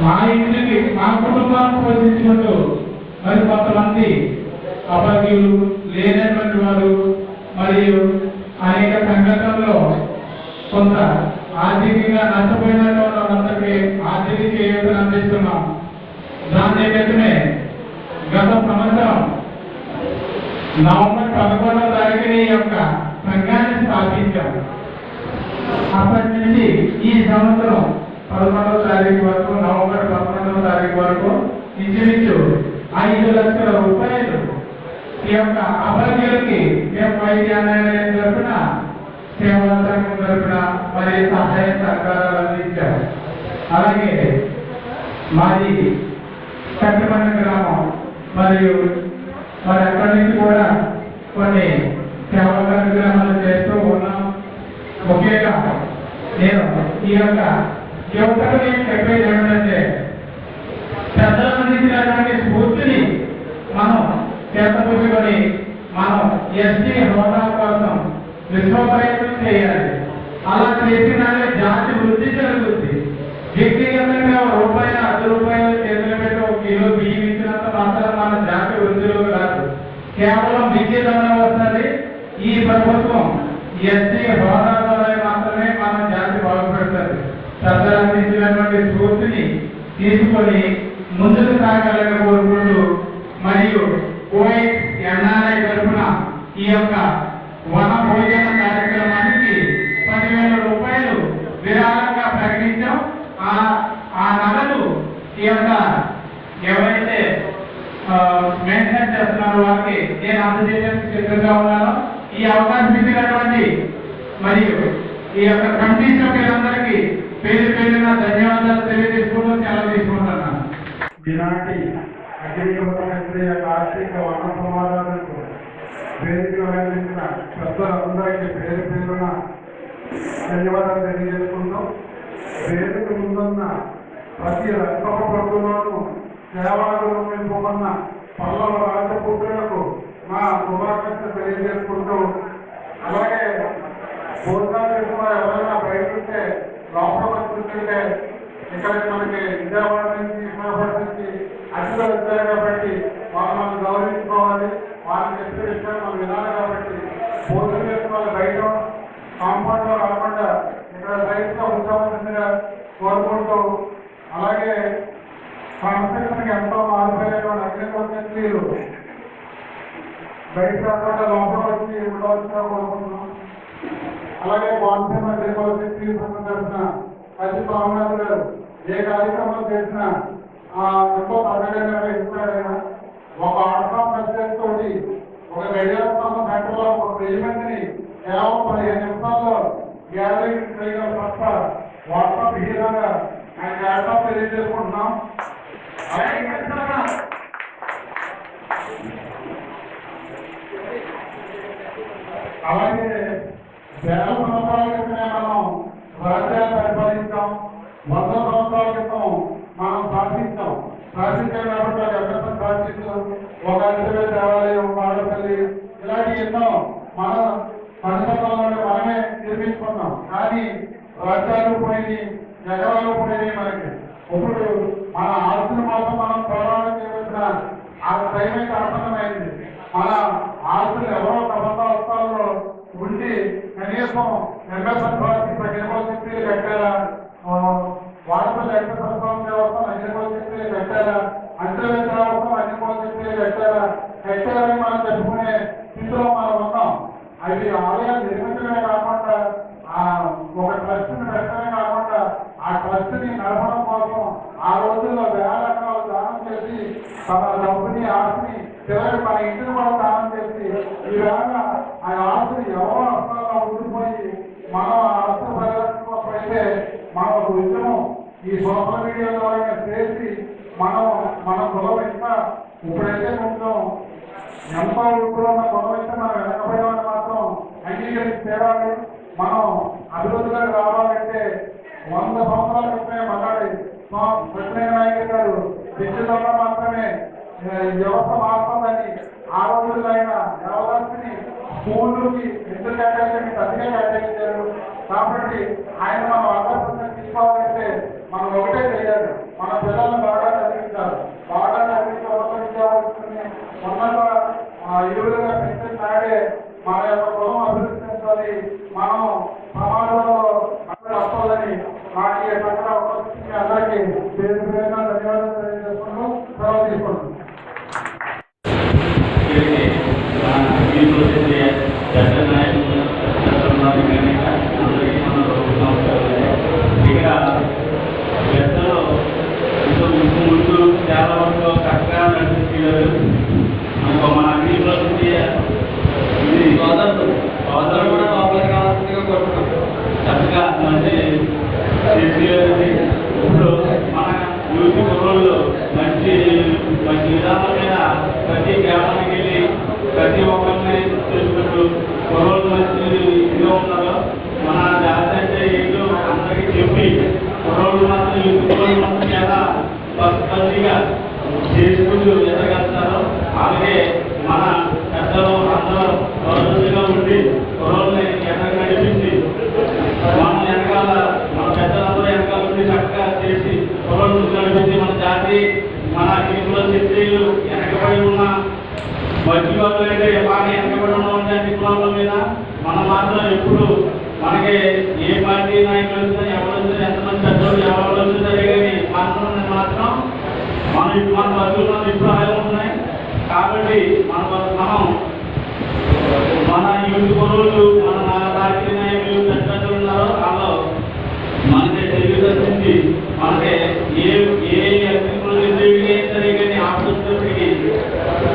మా ఇంటికి మా కుటుంబాన్ని పోషించుకుంటూ మరి కొంతమంది అభాగ్యులు లేనటువంటి వారు మరియు అనేక సంఘటనల్లో కొంత ఆర్థికంగా నష్టపోయినటువంటి వాళ్ళందరికీ ఆర్థిక చేయూతను అందిస్తున్నాం. దాని నిమిత్తమే గత సంవత్సరం నవంబర్ 11వ తారీఖున ఈ యొక్క సంఘాన్ని స్థాపించాం. అప్పటి నుంచి ఈ సంవత్సరం 11వ తారీఖు వరకు, నవంబర్ 11వ తారీఖు వరకు ఇంచుమించు 5 లక్షల రూపాయలు ఈ యొక్క అభాగ్యులకి మేము వైద్యాలయం తరఫున సేవా సంఘం తరఫున మరి సహాయ సహకారాలు అందించారు. అలాగే మాది కట్టమండ గ్రామం మరియు మరి అక్కడి నుంచి కూడా కొన్ని సేవా కార్యక్రమాలు చేస్తూ ఉన్నాం. ముఖ్యంగా నేను ఈ యొక్క యువతకు నేను చెప్పేది ఏమిటంటే పెద్దల అందించినటువంటి స్ఫూర్తిని మనం చేతపుచ్చుకొని మనం ఎస్టీ విశ్వ ప్రయత్నం చేయాలి. అలా చేసినాడే జాతి వృద్ధి జరుగుతుంది. వ్యక్తిగతంగా రూపాయి 10 రూపాయలు చేతులు పెట్టి 1 కిలో బియ్యం ఇచ్చినంత మాత్రం మన జాతి వృద్ధిలో రాదు. కేవలం విద్యతోనే వస్తుంది. ఈ ప్రభుత్వం ఎస్సీ హోదా ద్వారా మాత్రమే మన జాతి బాగుపడుతుంది. సర్దార్ అందించినటువంటి స్ఫూర్తిని తీసుకొని ముందుకు సాగాలని కోరుకుంటూ మరియు కోవిడ్ ఎన్ఆర్ఐ తరఫున ఈ యొక్క వన భోజన కార్యక్రమానికి 10,000 రూపాయలు విరాళంగా ప్రకటించాం. ఆ నగదు ఈ యొక్క ఎవరైతే మెయింటైన్ చేస్తున్నారో వారికి నేను అందజేయడానికి సిద్ధంగా ఉన్నాను. ఈ అవకాశం ఇచ్చినటువంటి మరియు ఈ యొక్క కమిటీ సభ్యులందరికీ పేరు పేరున ధన్యవాదాలు తెలియజేసుకుంటూ సెలవు తీసుకుంటున్నాను. ఈనాటి అగ్నియ కార్తీక వన సమాధానాలకు వేదిక అందించిన పెద్దలందరికీ పేరు పేరున ధన్యవాదాలు తెలియజేసుకుంటూ వేదిక ముందున్న ప్రతి రంగమ ప్రభుత్వంలోనూ సేవలు నింపుకున్న పల్లవ రాజపుత్రులకు నా శుభాకాంక్షలు తెలియజేసుకుంటూ అలాగే భోజనాలు చేసుకున్న ఎవరైనా బయట ఉంటే లోపల పరిస్థితుంటే ఇక్కడ మనకి విజయవాడ నుంచి విశాఖపట్నం నుంచి అతిథులు వచ్చారు కాబట్టి వాళ్ళు మనం గౌరవించుకోవాలి. వాళ్ళని చెప్పే విషయాలు మనం వినాలి కాబట్టి భోజనం చేసుకున్న వాళ్ళు బయట కాంపౌండ్ లో రాకుండా ఇక్కడ రైతుగా ఉంచవలసిందిగా కోరుకుంటూ అలాగే సంస్కృతికి ఎంతో మారిపోయినటువంటి అగ్నికోత్సీలు బయట రాకుండా లోపల వచ్చి ఉండవలసిందిగా కోరుకుంటున్నాం. అలాగే కోనసీమ అగ్నికోత్సీ సంబంధించిన అతి స్వామినాథ్ గారు ఏ కార్యక్రమం చేసినా ఎంతో తగ్గగా నిర్వహిస్తారైనా ఒక ఆటోమ్ మెసేజ్ తోటి ఒక గడియారం సెంటర్లో 1000 మందిని కేవలం 15 నిమిషాల్లో గ్యాదరింగ్ చేయగల తప్ప వాట్సాప్ హీరోగా ఆయన ల్యాప్టాప్ తెలియజేసుకుంటున్నాం. అలాగే వేల సంవత్సరాల క్రితమే మనం రాజ్యాలు పరిపాలించాం. 100 సంవత్సరాల క్రితం మనం శాసించాం కాబట్టి ఎవరైనా శాసించు ఒక అతిథి దేవాలయం వాడపల్లి ఇలాంటి ఎన్నో మన పరిసరాలను మనమే నిర్మించుకున్నాం. కానీ రాజ్యాలు పోయి జగవాలు పోయినాయి. మనకి ఇప్పుడు మన ఆస్తుల మాత్రం మనం పోరాటం చేయవలసిన ఆ టైం అయితే ఆసన్నమైంది. మన ఆస్తులు ఎవరో తపస్తాలో ఉండి కనీసం ఎంఎస్ఎన్ అగ్నికోత్సీలు కట్టారా, వాడపల్లి ఎక్సర్సైజ్ వ్యవస్థ అగ్నికోత్సీలు కట్టారా, అంతర్వేద వ్యవస్థ అగ్నికోత్సీలు కట్టారని మనం చెప్పుకునే స్థితిలో మనం ఉన్నాం. అవి ఆలయాలు నిర్మించడమే కాకుండా ఒక ట్రస్ట్ని పెట్టడమే కాకుండా ఆ ట్రస్ట్ని నడపడం కోసం ఆ రోజుల్లో వేల ఎకరాలు దానం చేసి తమ డబ్బుని ఆస్తిని చివరికి మన ఇంటిని కూడా దానం చేసి ఈవేళ ఆ ఆస్తిని ఎవరో అర్థంలో ఉండిపోయి మనం ఆ ఆస్తి పరిరక్షించకపోతే మన ఒక ఉద్యమం ఈ సోషల్ మీడియా ద్వారా చేసి మన కులం ఇంకా ఇప్పుడైతే కొంచెం ఎంతో వృత్తులున్న కులం అయితే మనం వెనకపోయామని మాత్రం అంగీకరించి తేవాలి. మనం అభివృద్ధిలోకి రావాలంటే 100 సంవత్సరాల క్రితమే మన్నాడు సత్యనారాయణ గారు విద్యుత్లో మాత్రమే వ్యవస్థ మారుతుందని ఆ రోజుల్లో ఆయన వ్యవస్థని స్కూళ్ళకి ఎందుకు కేటాయించి అతిగా కేటాయించారు. కాబట్టి ఆయన మనం ఆదర్శంగా తీసుకోవాలంటే మనం ఒకటే చేయాలి, మన పిల్లలను బాగా చదివించాలి. బాగా చదివించవలసింది ఉన్నత ఇరువులుగా పెంచిన నాడే మన యొక్క కులం అభివృద్ధి చెందాలి. మనం సమాజంలో వస్తుందని నాకు అందరికీ పేరు పేరున ధన్యవాదాలు తెలియజేసుకుంటూ సెలవు తీసుకుంటున్నాను. ముందు చాలా వరకు చక్కగా నడిపించారు. మన అగ్నిలో ఇది సోదరులు కూడా లోపలికి కావాల్సిందిగా కోరుతున్నాం. చక్కగా మంచి ఇప్పుడు మన యూట్యూబ్ మనం మాత్రం ఎప్పుడు మనకి ఏ పార్టీ నాయకులు వచ్చినా ఎవరు వచ్చినా ఎంతమంది పెద్దలు ఎవరు వచ్చినా సరే కానీ మాత్రం మన బతులు మన ఇప్పుడు అలాగే ఉన్నాయి. కాబట్టి మనం మన యూత్ పనులు మన రాజకీయ నాయకులు పెద్దలు ఉన్నారో వాళ్ళు మనకి తెలియదర్శించి మనకి ఏ అగ్నికులు సరే కానీ ఆపదొచ్చినప్పటికీ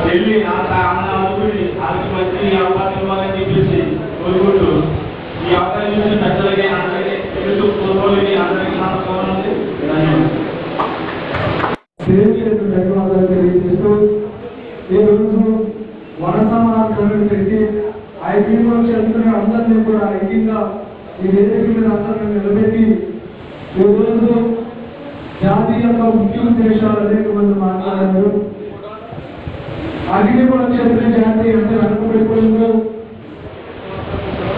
వెళ్ళి అనుకుని వాళ్ళకి మంచి అవకాశం ఇవ్వాలని చెప్పేసి కోరుకుంటూ ఈ అవకాశం ఇచ్చిన పెద్దలకి అందరికీ తెలుసు పూర్వలకి అందరికీ నమస్కారం ఉంది. ధన్యవాదాలు తెలియజేస్తూ ఈరోజు వనసమాజం పెట్టి ఐక్యంలో చేస్తున్న అందరినీ కూడా ఐక్యంగా ఈ వేదిక మీద అందరినీ నిలబెట్టి ఈరోజు జాతి యొక్క ముఖ్య ఉద్దేశాలు అనేక మంది మాట్లాడారు. అగ్నికుల క్షత్రియ జాతి అంటే వెనకబడిపోయిందో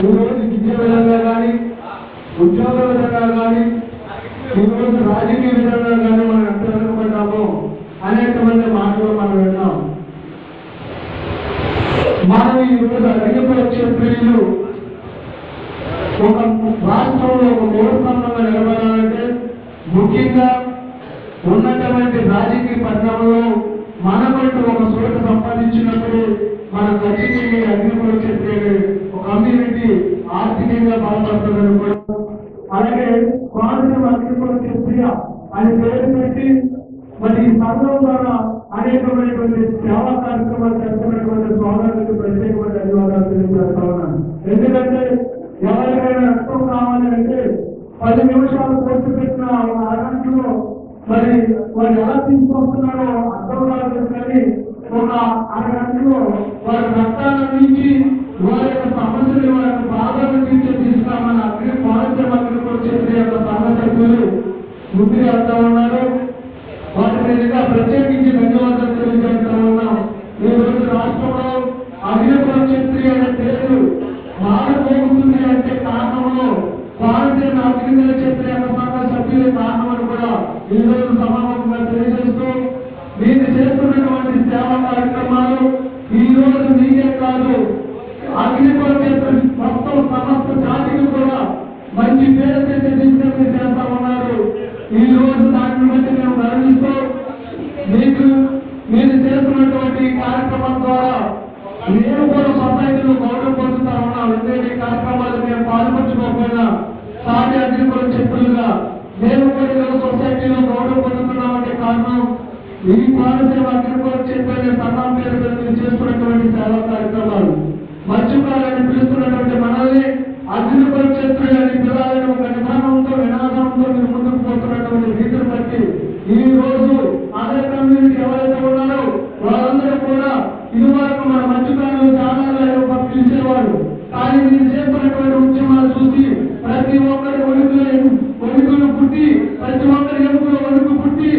ఈరోజు విద్య విధంగా కానీ ఉద్యోగ విధంగా కానీ ఈరోజు రాజకీయ విధంగా కానీ మనం ఎంత వెనుకబడ్డామో అనేక మంది మాటలు మనం విన్నాం. మనం ఈరోజు అగ్నికుల క్షత్రియులు ఒక రాష్ట్రంలో ఒక మూలస్తంభంగా నిలబడాలంటే ముఖ్యంగా ఉన్నటువంటి రాజకీయ పరిణామంలో మనకంటూ ఒక చోటు సంపాదించినప్పుడు మన ఖచ్చితంగా అగ్నికుల క్షత్రియులు ఒక కమ్యూనిటీ ఆర్థికంగా బలపడుతుందని కూడా, అలాగే కోనసీమ అగ్నికుల క్షత్రియ అని పేరు పెట్టి మరి ఈ సంఘం ద్వారా అనేకమైనటువంటి సేవా కార్యక్రమాలు చేస్తున్నటువంటి సోదరులకు ప్రత్యేకమైన ధన్యవాదాలు తెలియజేస్తా ఉన్నాను. ఎందుకంటే ఎవరికైనా రక్తం కావాలి అంటే 10 నిమిషాలు పోటీ పెట్టిన అరగంటలో మరి వారు ఎలా తీసుకొస్తున్నారో అర్థం కాదు, కానీ ఒక అరగంటలో వారి రక్తాన్ని అందించి వారి యొక్క సమస్యలు వారి యొక్క బాధలను తీసుకురామని కోనసీమ అగ్నికుల క్షత్రియ యొక్క సంఘ సభ్యులు ముందుకు వెళ్తా ఉన్నారు. వాటి మీదుగా ప్రత్యేకించి ధన్యవాదాలు తెలియజేస్తా ఉన్నాం. ఈ రోజు రాష్ట్రంలో అగ్నికుల క్షత్రియ అనే పేరు మారిపోతుంది అంటే కారణంలో కోనసీమ అగ్నికుల క్షత్రియ సంఘ సభ్యులే కారణమని కూడా ఈ రోజు సమావేశంగా తెలియజేస్తూ మీరు చేస్తున్నటువంటి సేవా కార్యక్రమాలు ఈ రోజు మీకే కాదు అగ్నికుల క్షత్రియ మొత్తం సమస్త జాతికి కూడా మంచి పేరు తెచ్చే దిశగా మీరు చేస్తా ఉన్నారు. ఈ రోజు దాన్ని బట్టి మేము గర్విస్తూ మీరు చేస్తున్నటువంటి కార్యక్రమం ద్వారా మేము కూడా సొసైటీలో గౌరవం పొందుతా ఉన్నాం. ఎందుకంటే ఈ కార్యక్రమాలు మేము పాల్పంచుకోకపోయినా సాటి అగ్నికుల క్షత్రులుగా మేము కూడా ఈరోజు సొసైటీలో గౌరవం పొందుతున్నామంటే కారణం ఈ కోనసీమ అగ్నికుల క్షత్రియ సంఘం పేరు మీరు చేస్తున్నటువంటి సేవా కార్యక్రమాలు. మత్స్యకారులను పిలుస్తున్నటువంటి మనల్ని అగ్నికుల క్షత్రియులని పిల్లలని ఒక నిదానంతో వినాదంతో మీరు ముందుకు పోతున్నటువంటి రీతిని బట్టి ఈ రోజు అదే కమ్యూనిటీ ఎవరైతే ఉన్నారో వారందరూ కూడా ఇదివరకు మన మత్స్యకారులు చాలా పిలిచేవారు. కానీ మీరు చేస్తున్నటువంటి ఉద్యమాలు చూసి ప్రతి ఒక్కరి ఒడుగులు పుట్టి ప్రతి ఒక్కరి ఎముకలు ఒడుగు పుట్టి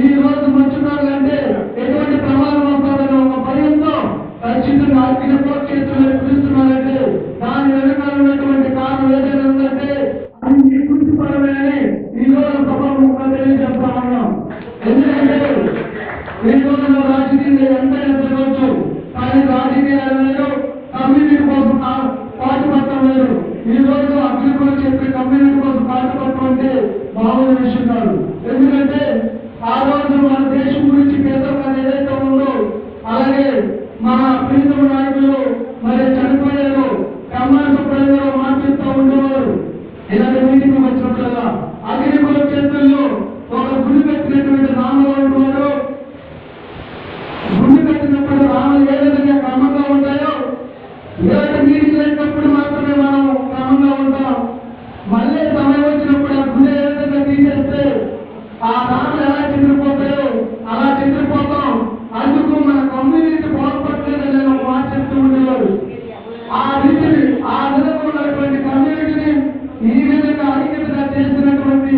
ఈ రోజు మత్స్యకారులు అంటే ఎటువంటి ప్రమాదం వస్తారని ఒక భయంతో ఖచ్చితంగా అగ్నికుల క్షత్రియులను పిలుస్తున్నారంటే దాని వెనకాల ఉన్నటువంటి కారణం ఏదైనా ఉందంటే అది కృషిపరమే అని ఈ రోజు సభాముఖంగా తెలియజేస్తా ఉన్నాం. ఎందుకంటే ఈ రోజు రాజకీయంగా ఎంతైనా తిరగవచ్చు, కానీ రాజకీయాలు వేరు, కమ్యూనిటీ కోసం పాటుపడటం వేరు. ఈ రోజు అగ్నికుల క్షత్రియ కమ్యూనిటీ కోసం పాటుపడటం అంటే మామూలు విషయం కాదు. ఎందుకంటే ఆ రోజు మన దేశం గురించి పేదరికం ఏదైతే ఉందో అలాగే మన ప్రీతమ నాయకులు మరి చనిపోయారు, కమ్మాసు ప్రజలు మాట్లాడుతూ ఉండేవారు. ఇలాంటి మీటింగ్ వచ్చినప్పుడల్లా అగ్నికుల క్షత్రులు ఒక గుడి పెట్టినటువంటి రాములు అంటున్నారు. గుడి పెట్టినప్పుడు రాములు ఏ విధంగా క్రమంగా ఉంటాయో ఇలాంటి మీటింగ్ అయినప్పుడు మాత్రమే మనం క్రమంగా ఉంటాం. మళ్ళీ సమయం వచ్చినప్పుడు ఆ గుడి ఏ విధంగా తీసేస్తే ఆ రాములు ఎలా చెందిపోతాయో అలా చెందిపోతాం. అందుకు మన కమ్యూనిటీ బాగుపడలేదని ఒక మాట చెప్తూ ఉండేవారు. ఆ రీతిని ఆ విధంగా ఉన్నటువంటి కమ్యూనిటీని ఈ విధంగా ఐక్యతగా చేసినటువంటి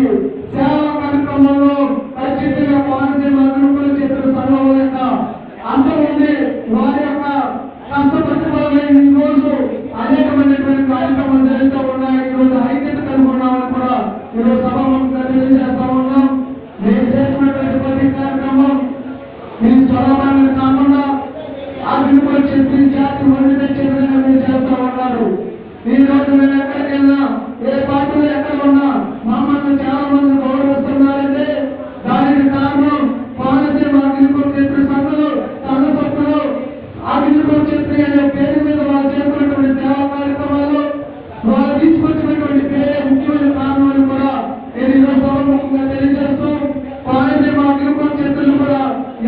సేవా కార్యక్రమంలో ఖచ్చితంగా కోనసీమ అగ్నికుల క్షత్రియ సంఘం యొక్క అంతమంది వారి యొక్క కష్టపట్టుకోవాలని ఈ రోజు అనేకమైనటువంటి కార్యక్రమాలు జరుగుతూ ఉన్నాయి. ఈ రోజు ఐక్యత కనుగొన్నామని కూడా ఈరోజు సభాముఖంగా తెలియజేస్తా ఉన్నాం. మేము చేసినటువంటి రోజు మేము ఎక్కడికి వెళ్ళినా, ఏ పార్టీలో ఎక్కడ ఉన్నా మమ్మల్ని చాలా మంది గౌరవిస్తున్నారంటే దానికి కారణం కోనసీమ అగ్నికుల క్షేత్ర సంఘులు, సంఘ సభ్యులు, అగ్నికుల క్షేత్రి అనే పేరు మీద వాళ్ళు చేస్తున్నటువంటి సేవా కార్యక్రమాలు, వాళ్ళు తీసుకొచ్చినటువంటి పేరే ముఖ్యమైన కారణాలు కూడా నేను ఈరోజు సభాముఖంగా తెలియజేస్తూ, కోనసీమ అగ్నికుల క్షేత్రులు కూడా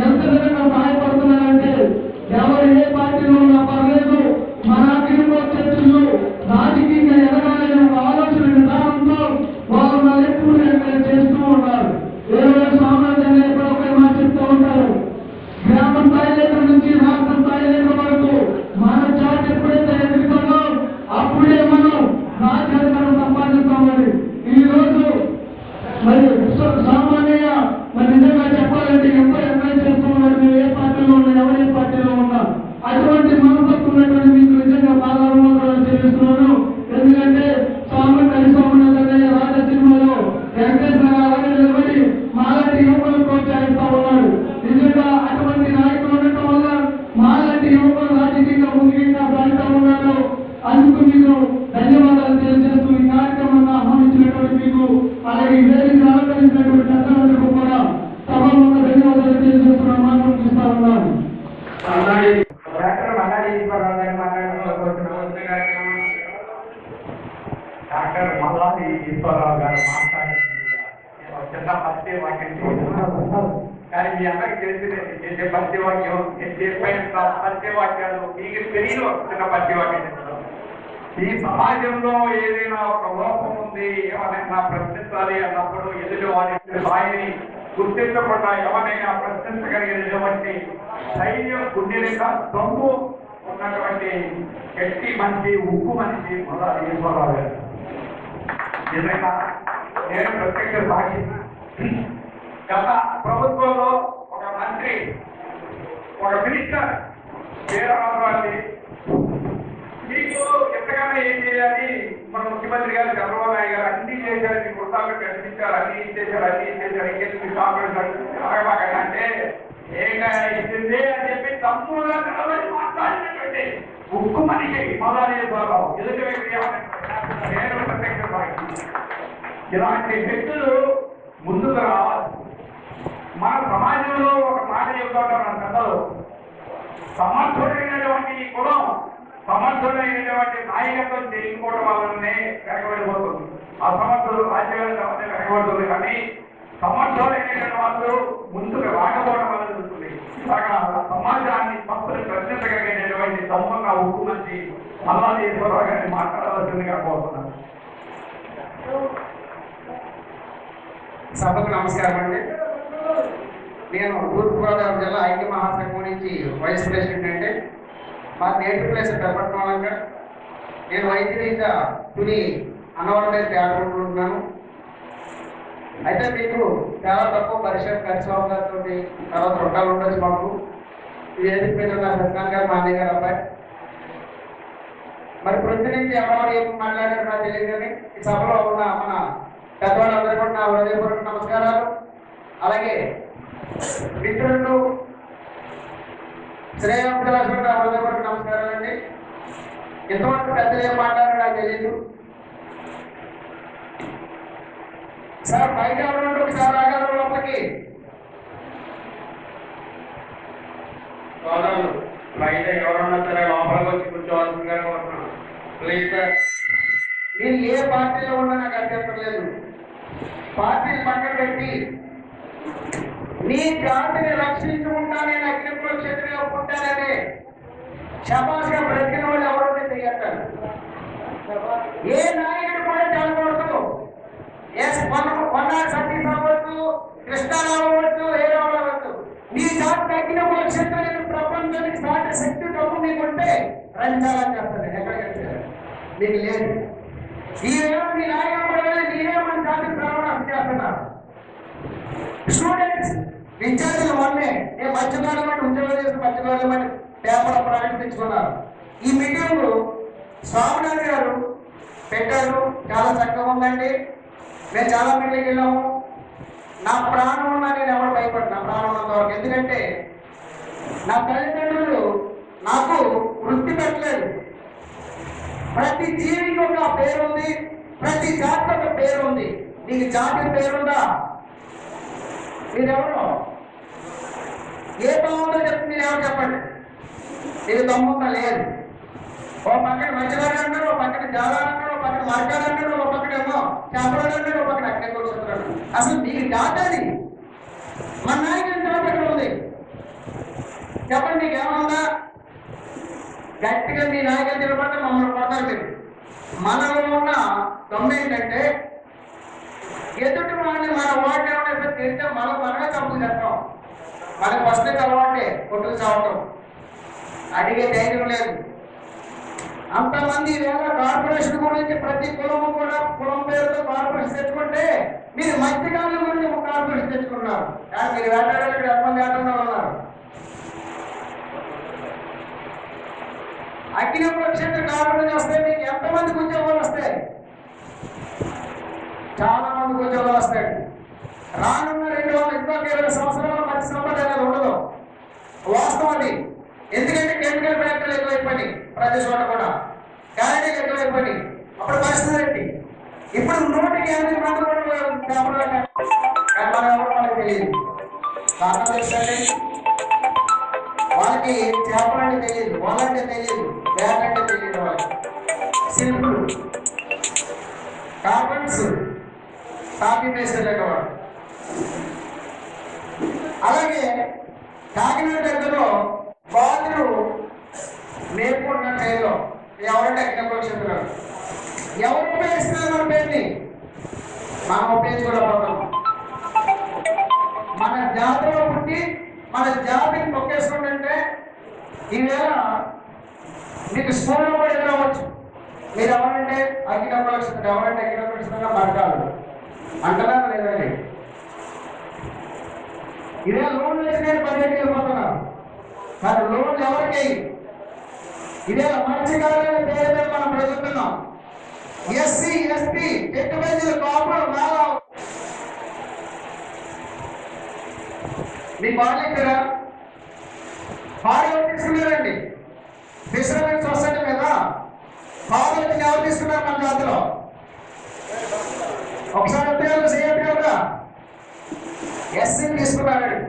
ఎంత విధంగా సహాయపడుతున్నారంటే ఎవరు ఏ పార్టీలో ఉన్నా పర్లేదు, మన అగ్నికుల క్షేత్రులు రాజకీయంగా ఎదగాలనే ఒక ఆలోచన విధానంతో వాళ్ళు నా ఎప్పుడు ఎంకరేజ్ చేస్తూ ఉన్నారు. ఏదో సామాన్యంగా ఎప్పుడొకరి మాట చెప్తూ ఉంటారు, గ్రామ స్థాయి దగ్గర నుంచి రాష్ట్ర స్థాయి దగ్గర వరకు మన చాట్ ఎప్పుడైతే ఎదుగుతుందో అప్పుడే మనం రాజ్యాంగాన్ని సంపాదిస్తామని. ఈ రోజు మరి సామాన్య మరి నిజంగా చెప్పాలంటే ఎవరు ఎంకరేజ్ చేస్తూ ఉన్నారు, మేము ఏ పార్టీలో ఉన్నా, ఎవరు ఏ పార్టీలో ఉన్నా అటువంటి మనస్తత్వం ఉన్నటువంటి మీకు నిజంగా బాగా అనుమోదనలు చెల్లిస్తున్నాను. ఎందుకంటే కలిసోమన్నయ్య రాజ సినిమాలో వెంకటేశ్వర అలాగే నిలబడి మాలాంటి యువకులను ప్రోత్సహిస్తా ఉన్నాడు. నిజంగా అటువంటి నాయకులు ఉండటం వల్ల మాలాంటి యువకులు రాజకీయంగా ముందుగా సాగుతా ఉన్నారు. అందుకు మీకు ధన్యవాదాలు తెలియజేస్తూ ఈ కార్యక్రమాన్ని ఆహ్వానించినటువంటి మీకు, అలాగే ఈ వేదిక అలంకరించినటువంటి పెద్దలందరికీ కూడా సభలో ధన్యవాదాలు తెలియజేస్తున్న మాటలు చూస్తా ఉన్నాను. డాక్టర్ మల్లాడి ఈశ్వరరావు గారు మాట్లాడుతున్న కార్యక్రమం డాక్టర్ మల్లాడి ఈశ్వరరావు గారు చిన్న భక్తి వాక్యం కానీ మీ అందరికి తెలిసిందే చేసే భక్తి వాక్యం, భక్తి వాక్యాలు మీకు తెలియదు. చిన్న భక్తి వాక్యం చెప్తాను. ఈ సమాజంలో ఏదైనా ఒక లోపం ఉంది, ఏమైనా ప్రశ్నించాలి అన్నప్పుడు ఎదుటి వారి స్థాయిని గుర్తించకుండా ఎవరైనా ప్రశ్నించగలిగినటువంటి ధైర్యం, గుండెనిక, దమ్ము ఉన్నటువంటి గట్టి మనిషి, ఉప్పు మనిషి మల్లాడి ఈశ్వరరావు గారు. నిజంగా నేను ప్రత్యక్ష సాక్షి. గత ప్రభుత్వంలో ఒక మంత్రి, ఒక మినిస్టర్ పేరాలి మీకు ఎంతగానో ఏం చేయాలి, మన ముఖ్యమంత్రి గారు చంద్రబాబు నాయుడు గారు అన్ని చేశారు, మీ కుర్తాలు ప్రశ్నించారు, అన్ని ఇచ్చేశారు, ఇంకేసి కాపాడు అంటే ఏగా ఇచ్చింది అని చెప్పి తప్పుగా నిలబడి మాట్లాడినటువంటి ఉక్కు మనిషి మల్లాడి ఈశ్వరరావు. ఎదుటి వ్యక్తి నేను ప్రత్యక్ష సాక్షి. ఇలాంటి వ్యక్తులు ముందుకు రావాలి. మన సమాజంలో ఒక మాట చెబుతాడు మన పెద్దలు, సమర్థుడైనటువంటి కులం, సమర్థుడైనటువంటి నాయకత్వం చేసుకోవడం వల్లనే వెనకబడిపోతుంది. అసమర్థులు రాజ్యాంగం వెనకబడుతుంది, కానీ సమర్థులైనటువంటి వాళ్ళు ముందుకు రాకపోవడం వల్ల జరుగుతుంది. ఇలాగా సమాజాన్ని తప్పులు ప్రశ్నించగలిగినటువంటి దమ్ముగా ఉక్కు మంచి మల్లాడి ఈశ్వరరావు గారిని మాట్లాడవలసిందిగా కోరుతున్నాను. సభకు నమస్కారం అండి. నేను తూర్పుగోదావరి జిల్లా ఐక్య మహాసంఘం నుంచి వైస్ ప్రెసిడెంట్ అండి. మా నేటివ్ ప్లేస్ పెప్పట్నాలంగా. నేను వైద్యరీత్యా తుని అన్నవరం మీద తేడాడుకుంటున్నాను. అయితే మీకు చాలా తక్కువ పరిషత్ కరిస్వామి గారితో తర్వాత రొట్టాలు ఉండొచ్చు మాకు. ఇది ఏది మీద ఉన్న సత్యనారాయణ గారు, మా అన్నయ్య గారు అబ్బాయి. మరి ప్రతి నుంచి ఎవరెవరు ఏం మాట్లాడారు నాకు తెలియదు, కానీ ఈ సభలో ఉన్న మన పెద్దవాళ్ళందరూ కూడా నా హృదయపూర్వక నమస్కారాలు. అలాగే మిత్రులు శ్రేయాంశులకు నా హృదయపూర్వక నమస్కారాలు అండి. ఎంతవరకు పెద్దలు ఏం మాట్లాడారు నాకు తెలియదు. సార్ బయట ఎవరు ఒకసారి రాగలరు లోపలికి? సోదరులు బయట ఎవరన్నా సరే లోపలికి వచ్చి కూర్చోవాల్సిందిగా కోరుతున్నాను. Please sir. నేను ఏ పార్టీలో ఉన్నా నాకు అభ్యంతరం లేదు. పార్టీని పక్కన పెట్టి నీ జాతిని రక్షించుకుంటా నేను అగ్నికుల క్షత్రిగా పుట్టానని శబాస్గా బ్రతికిన వాళ్ళు ఎవరు తెలియటారు. ఏ నాయకుడు కూడా తెలకూడదు. కొన్నాడు సతీష్ అవ్వచ్చు, కృష్ణారావు అవ్వచ్చు, ఏ రావు అవ్వచ్చు. నీ జాతి అగ్నికుల క్షత్రియులు ప్రపంచానికి సాటి శక్తి డబ్బు నీకుంటే రంజాలని చేస్తాను. ఎక్కడికి మీకు లేదు. ఈ వేళ మీ నాయకుడు నేనే మన జాతికి ప్రమాణం చేస్తున్నారు. స్టూడెంట్స్ విద్యార్థులు మొన్నే నేను మధ్యకాలం ఉద్యోగం చేసిన మధ్యకాలం పేపర్ ప్రకటించుకున్నారు. ఈ మీటింగ్ స్వామినాథ్ గారు పెట్టారు, చాలా చక్కగా ఉందండి. మేము చాలా మీటింగ్కి వెళ్ళాము. నా ప్రాణం ఉన్నా నేను ఎవరు భయపడినా ప్రాణం ఉన్నంత వరకు. ఎందుకంటే నా తల్లిదండ్రులు నాకు వృత్తి పెట్టలేదు. ప్రతి జీవికి ఒక పేరు ఉంది, ప్రతి జాతికి ఒక పేరు ఉంది. నీకు జాతి పేరుందా? మీరెవరు? ఏ తమ్ముందో చెప్పి మీరు ఎవరు చెప్పండి. నీకు తమ్ముందా? లేదు. ఓ పక్కన మంచివారు అంటారు, ఓ పక్కన జాలాలు అంటారు, ఓ పక్కన మార్గాలు అంటారు, ఓ పక్కన ఏమో చేపలు అంటారు, ఓ పక్కన అక్కడ చెప్తారు. అసలు నీకు జాతి అది. మన నాయకుడి జాతి ఎక్కడ ఉంది చెప్పండి. మీకు ఏమన్నా గట్టిగా మీ నాయకులు నిలబడితే మమ్మల్ని కొడతారు మీరు. మనలో ఉన్న దమ్ము ఏంటంటే ఎదుటి వాడిని మన వాడిని ఏమైనా తింటే మనమే తప్పులు చేస్తాం. మనకు ఫస్ట్ అలవాటే కొట్టుకు చావటం, అడిగే ధైర్యం లేదు. అంతమంది వేళ కార్పొరేషన్ గురించి ప్రతి కులము కూడా కులం పేరుతో కార్పొరేషన్ తెచ్చుకుంటే మీరు మధ్యకాలం గురించి ఒక కార్పొరేషన్ తెచ్చుకున్నారు. మీరు వేటాడాలి, ఇక్కడ ఎంతమంది వేటలో ఉన్నారు. అగ్నిపుర క్షేత్ర కార్పొరేషన్ వస్తే మీకు ఎంతమందికి ఉద్యోగాలు వస్తాయి? చాలా మందికి ఉద్యోగాలు వస్తాయి. రానున్న 2020 సంవత్సరాల మంచి సంపద అనేది ఉండదు. వాస్తవం అది. ఎందుకంటే కెమికల్ ఫ్యాక్టరీలు ఎక్కువైపోయి ప్రతి చోట కూడా క్యారెటీలు ఎక్కువైపోయి. అప్పుడు పరిస్థితి ఏంటి? ఇప్పుడు 180 మంది కూడా మన ఎవరు వాళ్ళకి తెలియదు. కారణం తెలుసండి, వాళ్ళకి చేపలంటే తెలియదు, వాళ్ళంటే తెలియదు, వేటంటే తెలియదు. వాళ్ళకి శిల్పులు, కార్పెంట్స్, కాపీ పేస్టర్లు వాడు. అలాగే కాకినాడ దగ్గరలో బాతులు మేపుకుంటున్న ట్రైన్లో ఎవరంటే అగ్నిపుర చెప్తున్నారు. ఎవరు ఉపయోగిస్తున్నారు మన పేరుని? మనం ఉపయోగించుకోలేకపోతాం. మన జాతిలో పుట్టి మన జాతిని తొక్కేసుకుంటుంటే ఈవేళ మీకు స్కూల్లో కూడా ఎదురవచ్చు. మీరు ఎవరంటే అగ్నిపుర చెప్తున్నారు, ఎవరంటే అగ్నిపుర చెప్తున్నా మరకాలు అంటున్నారు లేదండి. ఇదే లోన్లు వేసి నేను 18 వెళ్ళిపోతున్నాను. కానీ లోన్లు ఎవరికి? ఇదే మత్స్యకారుల పేరు మీద మనం బ్రతుకుతున్నాం. ఎస్సీ ఎస్టీ ఎట్టుబడులు కాపులు నాలా మీ బాడీ ఇక్కడ బాడీ తీసుకున్నారండి. ఫిషర్మెన్ సొసైటీ మీద బాధలు ఎవరు తీసుకున్నారు మన జాతిలో? ఒకసారి అభ్యర్థులు చేయగా ఎస్సీ తీసుకున్నారండి.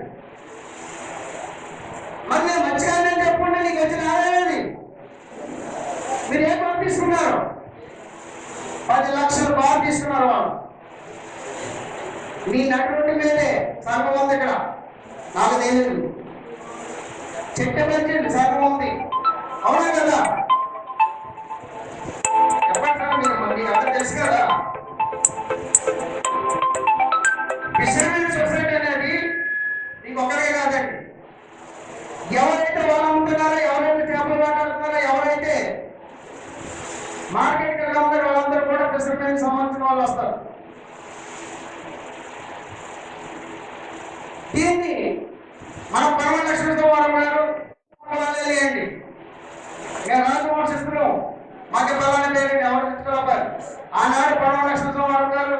మరి నేను మంచిగానే చెప్పుకుంటే నీకు వచ్చిన ఆదాయాన్ని మీరు ఏం పంపిస్తున్నారు? 10 లక్షల బాగా తీసుకున్నారు వాళ్ళు. మీ నటుడి మీదే సర్వం ఉంది. ఇక్కడ నాకు తెలియదు, చెట్టపంచండి సర్వం ఉంది. అవునా కదా? చెప్పండి సార్, మీకు అందరూ తెలుసు కదా. ఫిషర్మెన్ సొసైటీ అనేది ఇంకొకరే కాదండి. ఎవరైతే వాళ్ళు అమ్ముతున్నారో, ఎవరైతే చేపలు మాట్లాడుతున్నారో, ఎవరైతే మార్కెట్కి వెళ్ళారో వాళ్ళందరూ కూడా ఫిషర్మెన్ సంబంధించిన వాళ్ళు వస్తారు. దీన్ని మనం పరమ లక్ష్మితో వారు వేయండి. నేను రాజవంశిస్తున్నాం, మాకు బలాన్ని పేరండి ఎవరు తెచ్చుకోవాలి. ఆనాడు పరమ లక్ష్మితో వారు గారు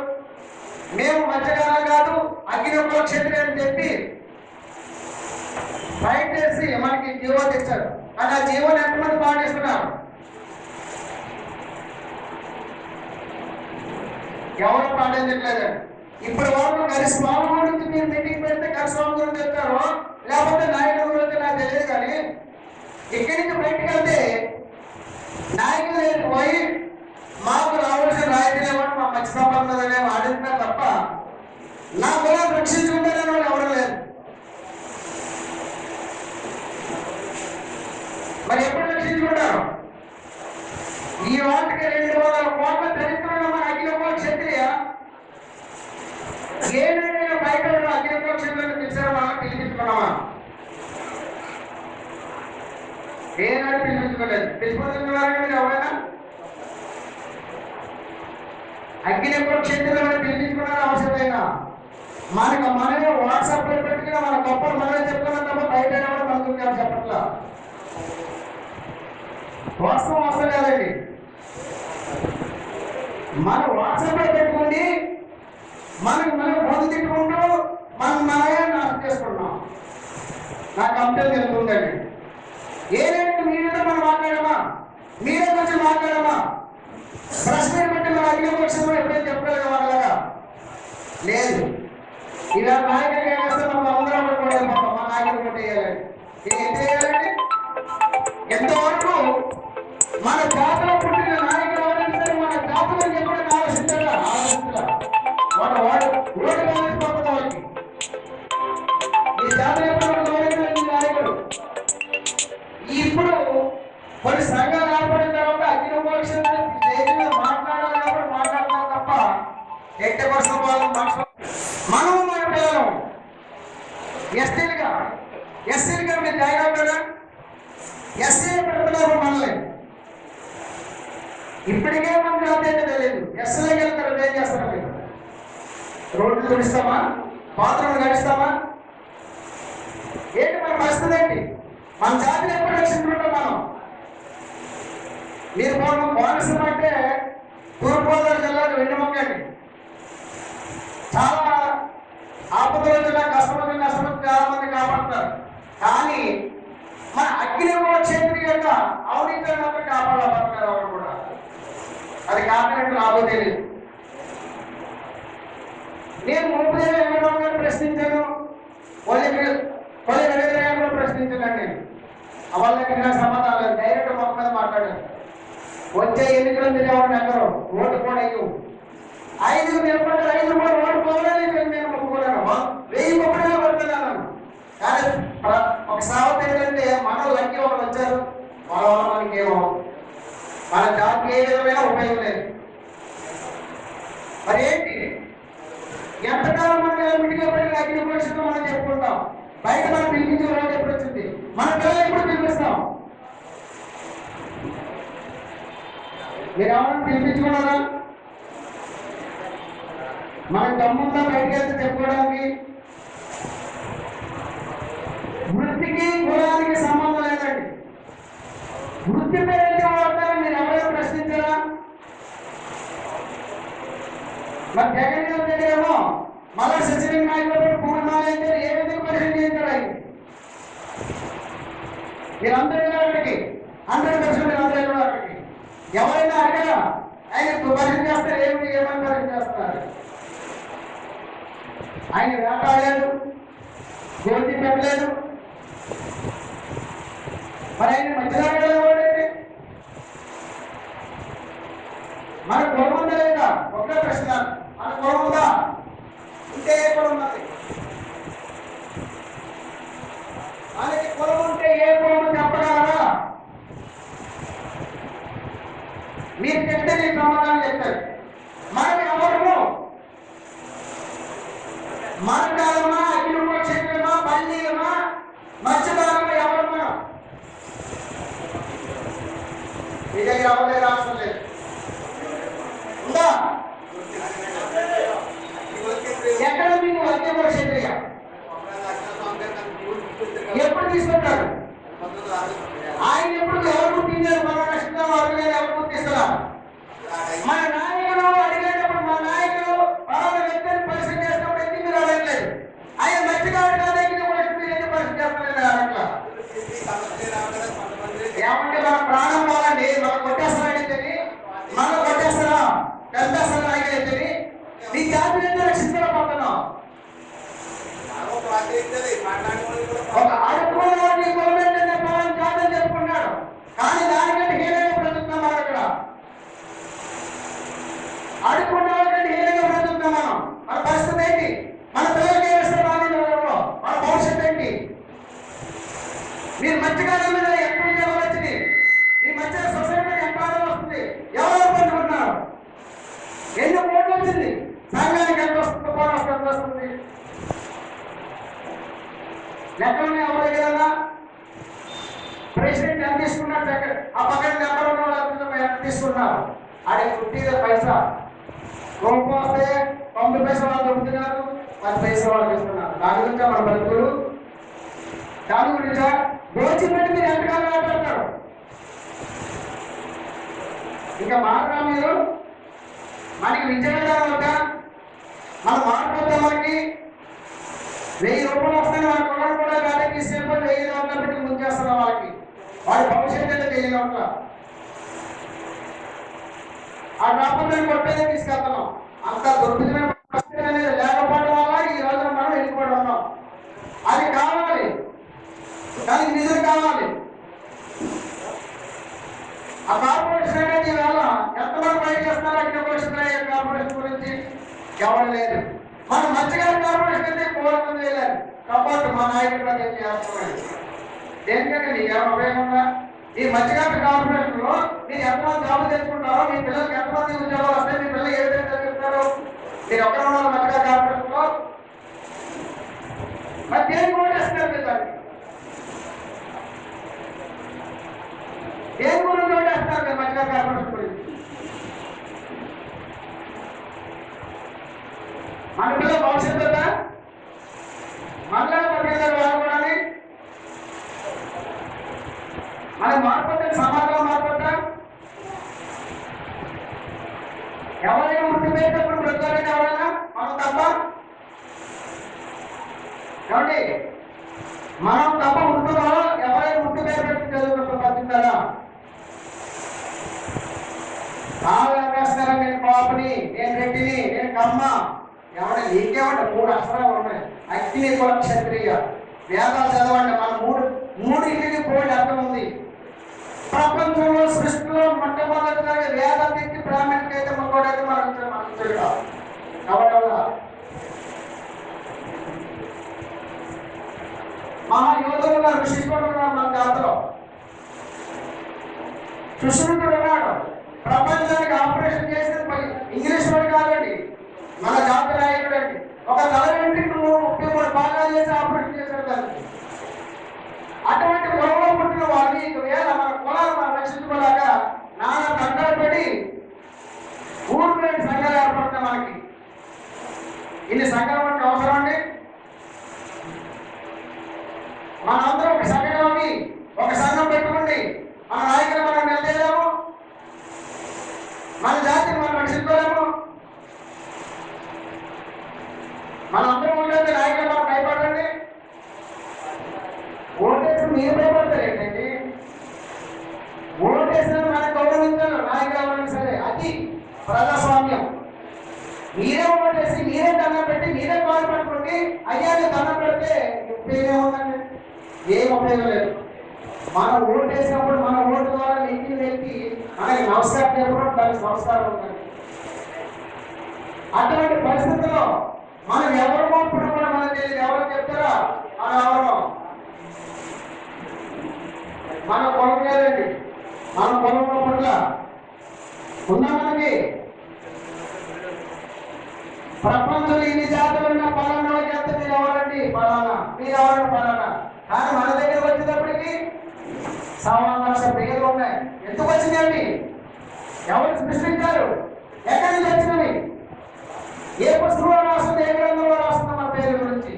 మేము మధ్యకాలం కాదు అగ్నిపుర క్షేత్రం అని చెప్పి ఫైట్ చేసి మనకి జీవో తెచ్చారు. కానీ ఆ జీవోని ఎంతమంది పాటిస్తున్నారు? ఎవరు పాటించట్లేదు. ఇప్పుడు వరకు గరిస్వామి గురించి మీరు మీటింగ్ పెడితే గరిస్వామి గురించి చెప్తారు, లేకపోతే నాయకుల గురించి నాకు తెలియదు. కానీ ఇక్కడి నుంచి బయటకు వెళ్తే నాయకులు పోయి మాకు రావాల్సిన రాయితీలు ఇవ్వండి, మా మంచి సంపదనే అడుగుతున్నారు తప్ప నా కులాన్ని రక్షించుకుంటారని వాళ్ళు ఎవరు లేదు. మరి ఎప్పుడు రక్షించుకుంటారు? ఈ వాటికి 200 కోట్ల చరిత్ర మన అగ్నిపుర క్షత్రియ ఏదైనా బయట అగ్నిపుర క్షత్రులను పిలిచారు, మనం పిలిపించుకున్నామా? ఏనాడు పిలిపించుకోలేదు. పిలిపించుకున్నారని మీరు ఎవరైనా అగ్నిపుర క్షేత్రాలను పిలిపించుకున్నారని అవసరమైనా మనమే వాట్సాప్ లో పెట్టుకుని మన గొప్పలు మనమే చెప్తున్నాం తప్ప బయట కూడా మనకు చెప్పట్లా. వాస్తవం అవసరం లేదండి. మనం వాట్సాప్ లో పెట్టుకుని మనం పొందు తిట్టుకుంటూ మనమే నాశనం చేసుకుంటున్నాం. నా కంపెనీ తెలుస్తుందండి. ఏదైతే మీరేదో మనం మాట్లాడమా, మీరే గురించి మాట్లాడమా? ప్రెస్ మీట్ బట్టి మన అఖిల పక్షంలో ఎప్పుడైతే చెప్పలేదు వాళ్ళగా లేదు. ఇలా నాయకులు వేస్తే మనం అందరం కూడా మా నాయకులు కొట్టేయాలి. ఇది ఎంత చేయాలండి? ఎంతవరకు మన జాతిలో పుట్టిన నాయకులు ఎవరైనా సరే మన జాతిలో ఎప్పుడైనా ఆలోచించారా? వాడు ఓటు కావాల్సిపోతుంది వాళ్ళకి. ఈ జాతర ఎప్పుడు నాయకుడు ఇప్పుడు కొన్ని సంఘాలు ఏర్పడిన తర్వాత అఖిల పక్షం మాట్లాడాలి కాబట్టి మాట్లాడతాం తప్ప ఎట్టి కోసం మనం మన పిల్లలు ఎస్సీలుగా మీరు జాయిన్ అవుతారా? ఎస్సీ పెడుతున్నారు మనల్ని. ఇప్పటికే మనకు అదేంటో తెలియదు. ఎస్సీలోకి వెళ్తారు, ఏం చేస్తారా? మీరు రోడ్లు తుడిస్తామా? బాత్రూమ్లు గడిస్తామా? ఏంటి మన పరిస్థితి ఏంటి? మన జాతిని ఎప్పుడు రక్షించుకుంటాం మనం? మీరు కోనసీమ అంటే తూర్పుగోదావరి జిల్లాకు వెన్నుముక్కండి. చాలా ఆపద రోజున కష్టపడి చాలా మంది కాపాడుతారు. కానీ మన అగ్నిగోళ క్షేత్రీయంగా అవినీతిని మాత్రం కాపాడాలన్నారు ఎవరు కూడా. అది కాపాడినట్టు నాకు తెలియదు. నేను మోపుదేవి వెంకటరావు గారిని ప్రశ్నించాను, కొల్లి రవీంద్ర ప్రశ్నించాను. నేను వాళ్ళకి నా సమాధానం లేదు. డైరెక్ట్ మొక్క మీద మాట్లాడాను. వచ్చే ఎన్నికలు ఎవరు ఎక్కరు ఓటు కూడా ఇవ్వు. 5 నిలబడ్డారు, 5 కూడా ఓటు పోలేదు. నేను ఒప్పుకోలేను. 1000 ముప్పైగా పడుతున్నాను. కానీ ఒక సావత ఏంటంటే మన లక్కి ఒకరు వచ్చారు, మన వల్ల మనకి ఏమో మన జాతికి ఏ విధమైన ఉపయోగం లేదు. మరి ఏంటి? ఎంతకాలం మన మిడిగా పడిన అగ్ని పరీక్షతో మనం చెప్పుకుంటాం. బయట మనం పిలిపించే రోజు ఎప్పుడు వచ్చింది? మన పిల్లలు ఎప్పుడు పిలిపిస్తాం? మీరు ఏమన్నా పిలిపించుకున్నారా? మన తమ్ముందా బయటకు వెళ్తే చెప్పుకోవడానికి? వృత్తికి కులానికి సంబంధం లేదండి. వృత్తి పేరు వాడతారని మీరు ఎవరైనా ప్రశ్నించారా? మరి జగన్ గారి దగ్గరేమో మళ్ళా సచిలింగ నాయకులు పూర్ణాలు అయితే ఏ విధంగా పరిశీలన చేయించారు? ఆయన మీరందరూ అక్కడికి 100% అందరూ అక్కడికి ఎవరైనా అడగరా? ఆయన పరిశీలన చేస్తారు. ఏమని పరిశీలన చేస్తున్నారు? ఆయన వేటాడలేదు, గోల్టీ పెట్టలేదు. మరి ఆయన మధ్యలో వాడండి. మన కులం ఉందా లేదా? ఒకే ప్రశ్న. మన కులం ఉందా? ఉంటే ఏ కులం ఉన్నది? మనకి కులం ఉంటే ఏ కులం చెప్పగలరా? మీరు చెప్తే నేను సమాధానం చెప్తారు. మనకి ఎవరు? మండలమా, అగ్నిగోళ క్షేత్రమా, పల్లీలమా, మత్స్యకాలమా? ఎవరు మనం? మీ దగ్గర ఎవరే రాష్ట్రం లేదు ఉందా? ఎక్కడ మీకు అగ్నిగోళ క్షేత్రియ ఎప్పుడు తీసుకుంటారు? ఆయన ఎప్పుడు ఎవరు గుర్తించారు? మన నష్టం వాళ్ళు ఎవరు గుర్తిస్తారా? మన నాయకులు అడిగేటప్పుడు మా నాయకులు పలానా వ్యక్తిని పరిశీలన చేసినప్పుడు ఎందుకు మీరు అడగలేదు? ఆయన మధ్యకాడు కాదని మీరు ఎందుకు పరిశీలన చేస్తలేదు? అట్లా ఏమంటే మన ప్రాణం పోవాలండి. మనం కొట్టేస్తారండి, మనం కొట్టేస్తారా? పెద్దేస్తారా? నాయకులైతే మీ జాతిని ఎంత రక్షిస్తారో పడుతున్నాం. ఒక అడుక్కున్నవాడిని గవర్నమెంట్ పలానా జాతని చెప్పుకున్నాడు, కానీ దానికంటే హీనంగా బ్రతుకుతున్నాం. మనం ఇక్కడ అడుక్కున్న వాళ్ళకంటే హీనంగా బ్రతుకుతున్నాం మనం. మన పరిస్థితి ఏంటి? మన పిల్లలకి ఏ విషయం రానివ్వడంలో మన భవిష్యత్తు ఏంటి? మీరు మధ్యకాలం మీద ఎక్కువ ఉద్యోగం వచ్చింది, మీ మధ్య సొసైటీ ఎంత ఆదాయం వస్తుంది? ఎవరు పంచుకుంటున్నారు? ఎన్ని కోట్లు వచ్చింది? సంఘానికి ఎంత వస్తుంది? బోనస్ ఎంత వస్తుంది? లెక్కలని ఎవరి దగ్గర ప్రెసిడెంట్ ఎంత తీసుకున్నారు? ఆ పక్కన నెంబర్ ఉన్న వాళ్ళు ఎంత తీసుకున్నారు? ఆడే 50 పైసా రూప వస్తే 90 పైసలు వాళ్ళు దొరుకుతున్నారు, 10 పైసలు వాళ్ళు ఇస్తున్నారు. దాని గురించా మన బతుకులు? దాని గురించా? దోచిపెట్టి మీరు ఎంతకాలం మాట్లాడతారు? ఇంకా మాట్లా మీరు మనకి విజయనగరం వద్ద మన మాట్లాడితే మనకి 1000 రూపాయలు వస్తాయి. మన కొన్నాడు కూడా గాలి తీసుకెళ్ళిపోయి 1000 నోట్ల పెట్టి ముంచేస్తున్నాం వాళ్ళకి. వాడి భవిష్యత్తు అయితే 1000 నోట్ల. ఆ డాక్టర్ కొట్టేది తీసుకెళ్తున్నాం. అంత దుర్భిజమైన పరిస్థితి అనేది లేకపోవడం వల్ల ఈ రోజున మనం వెళ్ళిపోవడం ఉన్నాం. అది కావాలి, దానికి నిధులు కావాలి. ఆ కార్పొరేషన్ అనేది ఈవేళ ఎంతమంది బయట చేస్తున్నారు? కార్పొరేషన్ గురించి ఎవరు లేదు. మన మత్స్యకార కార్పొరేషన్ అయితే పూర్వం చేయలేదు కాబట్టి మా నాయకులు ఏం చేస్తున్నాడు? దేనికంటే నీకు ఏమైనా ఉపయోగం ఉందా? ఈ మత్స్యకార కార్పొరేషన్ లో మీరు ఎంతమంది జాబులు తెచ్చుకుంటారో, మీ పిల్లలకి ఎంతమంది ఉద్యోగాలు వస్తాయి, మీ పిల్లలు ఏ విధంగా చదివిస్తారు? మీరు ఒక్కడ ఉన్నారు మత్స్యకార కార్పొరేషన్ లో, మరి దేనికి ఓటేస్తున్నారు? మీరు దానికి దేని గురించి ఓటేస్తున్నారు? మీరు మత్స్యకార కార్పొరేషన్ గురించి మన పిల్లల భవిష్యత్తు మళ్ళా పట్టుకెళ్ళారు వాళ్ళు కూడా. మన మార్పుతే సమాజంలో మార్పుతా ఎవరైనా ముట్టి వేసేటప్పుడు ప్రజలైనా ఎవరైనా మనం తప్ప ఏమండి? మనం తప్ప ఉంటుందో ఎవరైనా ముట్టి వేసేటప్పుడు చదువుకుంటూ పడుతుంటారా? వేస్తారా? నేను పాపని, నేను రెడ్డిని, నేను కమ్మ, ఎవరైనా నీకేమంటే 3 అక్షరాలు ఉన్నాయి. అగ్ని కుల క్షత్రియ, వేదాలు చదవండి. మన మూడింటికి పోయిన అర్థం ఉంది. ప్రపంచంలో సృష్టిలో మొట్టమొదటిగా వేదానికి బ్రాహ్మణికి అయితే మగోడైతే మనకు కాబట్టి మహాయోధులు ఉన్నారు, ఋషికుడు ఉన్నారు మన జాతలో. సుశ్రుతుడు ఉన్నాడు. ప్రపంచానికి ఆపరేషన్ చేసిన ఇంగ్లీష్ వాడు కాదండి, మన జాతి నాయకుడు అండి. ఒక తల వెంట్రుకలు 33 భాగాలు చేసి ఆపరేషన్ చేశారు దానికి. అటువంటి కులంలో పుట్టిన వాళ్ళు ఈవేళ మన కులాలు మనం రక్షించుకోలేక నానా తంటాలు పడి ఊరు లేని సంఘాలు ఏర్పడుతున్నాయి. మనకి ఇన్ని సంఘాలు మనకి అవసరం అండి. మనందరం ఒక సంఘంలోని ఒక సంఘం పెట్టుకోండి, మన నాయకులు మనం నిలదీయలేము, మన జాతిని మనం రక్షించుకోలేము. మనందరం ఉండేది నాయకులు మనం భయపడండి. ఓటేసి మీరు భయపడతారు ఏంటండి? ఓటేసిన మనం గౌరవించాలి నాయకులు ఎవరైనా సరే. అది ప్రజాస్వామ్యం. మీరే ఓటేసి మీరే దండం పెట్టి మీరే కాలు పట్టుకుంటే అయ్యాన్ని దండం పెడితే ఉపయోగం ఉందండి? ఏం ఉపయోగం లేదు. మనం ఓటేసినప్పుడు మన ఓటు ద్వారా నెక్కి నెక్కి మనకి నమస్కారం చెప్పడం దానికి సంస్కారం ఉందండి. అటువంటి పరిస్థితుల్లో మనం ఎవరు ఇప్పుడు కూడా మనకు తెలియదు. ఎవరు చెప్తారా? మనం ఎవరు? మన పొలం లేదండి, మన పొలంలో పట్ల ఉన్న మనకి ప్రపంచంలో ఇన్ని జాతులు ఉన్న పలానా చెప్తే మీరు ఎవరండి? పలానా, మీరు ఎవరండి? పలానా. కానీ మన దగ్గర వచ్చేటప్పటికి 1.25 లక్షల పేర్లు ఉన్నాయి. ఎందుకు వచ్చినాయండి? ఎవరు సృష్టించారు? ఎక్కడి నుంచి వచ్చినవి? ఏ పుస్తకంలో రాస్తుంది, ఏ గ్రంథంలో రాస్తుంది మన పేరు గురించి?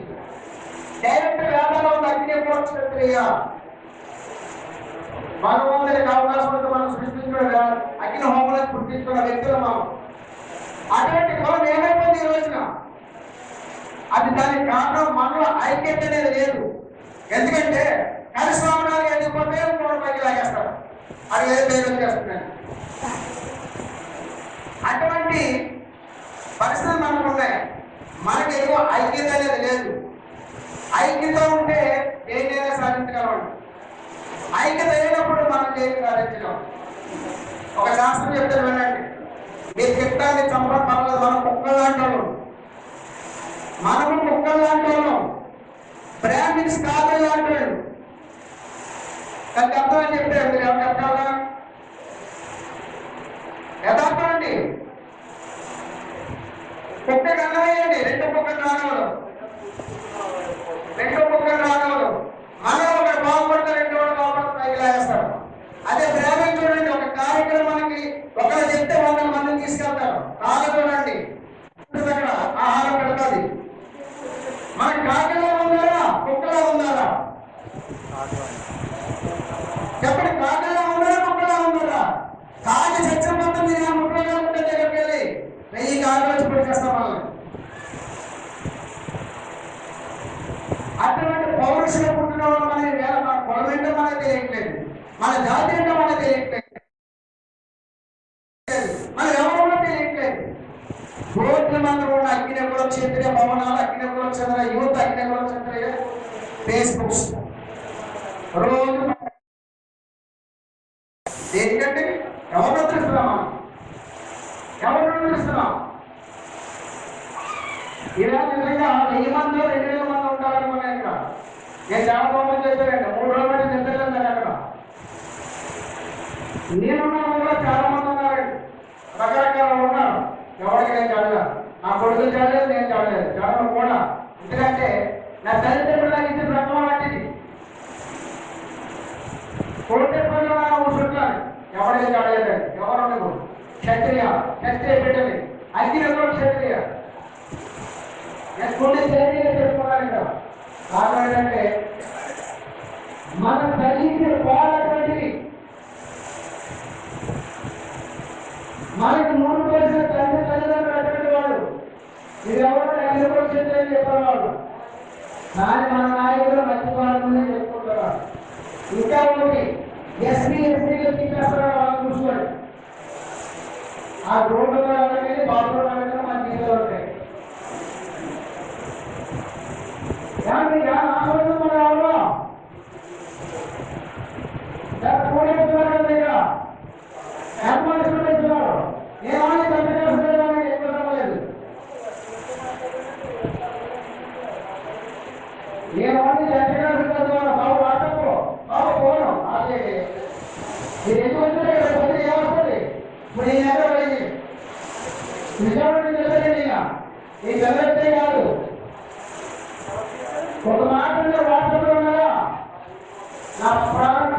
డైరెక్ట్ వేదాల్లో ఉంది అగ్ని కుల క్షత్రియ. భగవంతుడికి అవకాశం ఉంటే మనం సృష్టించడం, అగ్ని హోమలకు పుట్టించుకున్న వ్యక్తులు మనం. అటువంటి కులం ఏమైపోయింది ఈ రోజున? అది దానికి కారణం మనలో ఐక్యత అనేది లేదు. ఎందుకంటే కలిస్వామినాలు ఎదిగిపోతే మూడు పైకి లాగేస్తారు, అది ఏ పేరు వచ్చేస్తున్నాయి. అటువంటి పరిస్థితులు మనకు ఉన్నాయి. మనకి ఎక్కువ ఐక్యత అనేది లేదు. ఐక్యత ఉంటే దేన్నైనా సాధించగలమండి. ఐక్యత అయినప్పుడు మనం దేన్ని సాధించగలం. ఒక శాస్త్రం చెప్తారు వినండి. మీ చిత్తాన్ని చంపడం పర్లేదు, మనం కుక్కలు లాంటి వాళ్ళం. మనము కుక్కలు లాంటి వాళ్ళం, బ్రాహ్మిన్స్ కాదు లాంటి వాళ్ళు. దానికి అర్థం అని చెప్పారు. మీరు ఎవరు చెప్పాలా? యథార్థం అండి. కుక్క కన్నవేయండి, 2 కుక్కలు రానవరు, 2 కుక్కలు రానవరు. మనం ఒకటి బాగుపడితే 2 వాడు బాగుపడితే పైకి లాగేస్తారు. అదే బ్రాహ్మణ్ చూడండి, ఒక కార్యక్రమానికి ఒకరు చెప్తే 100 మందిని తీసుకెళ్తారు. కాదు చూడండి, అక్కడ ఆహారం పెడతాది. మన కాకిలో ఉన్నారా, కుక్కలో ఉన్నారా? చెప్పండి, కాకిలో ఉన్నారా, కుక్కలో ఉన్నారా? కాకి చచ్చిపోతే మీరు ఆ ముక్కలుగా ఉంటే దగ్గరికి వెళ్ళి 1000 కాకి వచ్చి పెట్టేస్తాం వాళ్ళని. అటువంటి పౌరుషులు పుట్టిన వాళ్ళు మన వేళ మన కులం ఏంటో మనకు తెలియట్లేదు, మన జాతి ఏంటో మనకు తెలియట్లేదు. మనం ఎవరు మంది ఉన్న అగ్నికుల క్షత్రియ భవనాలు, అగ్నికుల క్షత్రియ యూత్, అగ్నికుల క్షత్రియ ఫేస్బుక్స్ రోజు దేనికంటే ఎవరు తెలుస్తున్నాం, ఎవరు తెలుస్తున్నాం. ఇలా నిజంగా 1000 మంది 2000 మంది ఉంటారనుకున్నా. ఇక్కడ నేను చాలా బాగా చెప్పానండి, 3 రోజులు నిద్రలేదు అక్కడ. నేనున్న కూడా చాలా మంది ఉన్నారండి, రకరకాల ఉన్నారు. ఎవరికి నేను చదవలేదు, నా కొడుకులు చదవలేదు, నేను చదవలేదు, చదవను కూడా. ఎందుకంటే నా తల్లిదండ్రులు నాకు ఇచ్చిన రకం లాంటిది. కోటేశ్వరంలో కూర్చుంటాను, ఎవరికి చదవలేదండి, ఎవరు క్షత్రియ క్షత్రియ బిడ్డని, అగ్నిలో క్షత్రియ. నేను కొన్ని ధైర్యంగా చెప్పుకున్నాను. ఇక్కడ కారణం ఏంటంటే మన తల్లికి పోరాటటువంటిది, మనకి 3 రోజుల తల్లిదండ్రులు అటువంటి వాడు. ఇది ఎవరు అగ్నిలో క్షత్రియ చెప్పేవాడు. కానీ మన నాయకులు మధ్యవాళ్ళని చెప్పుకుంటున్నారు. ఇంకా ఒకటి ఎస్సీ ఎస్టీగా తీసేస్తున్నారు. వాళ్ళు చూసుకోండి, ఆ రోడ్డు అనేది బాత్రూమ్ అనేది మన నీళ్ళు ఉంటాయి. కాదు ఒక మాట వాట్సాప్ ఉన్నారా, నా ప్రాణం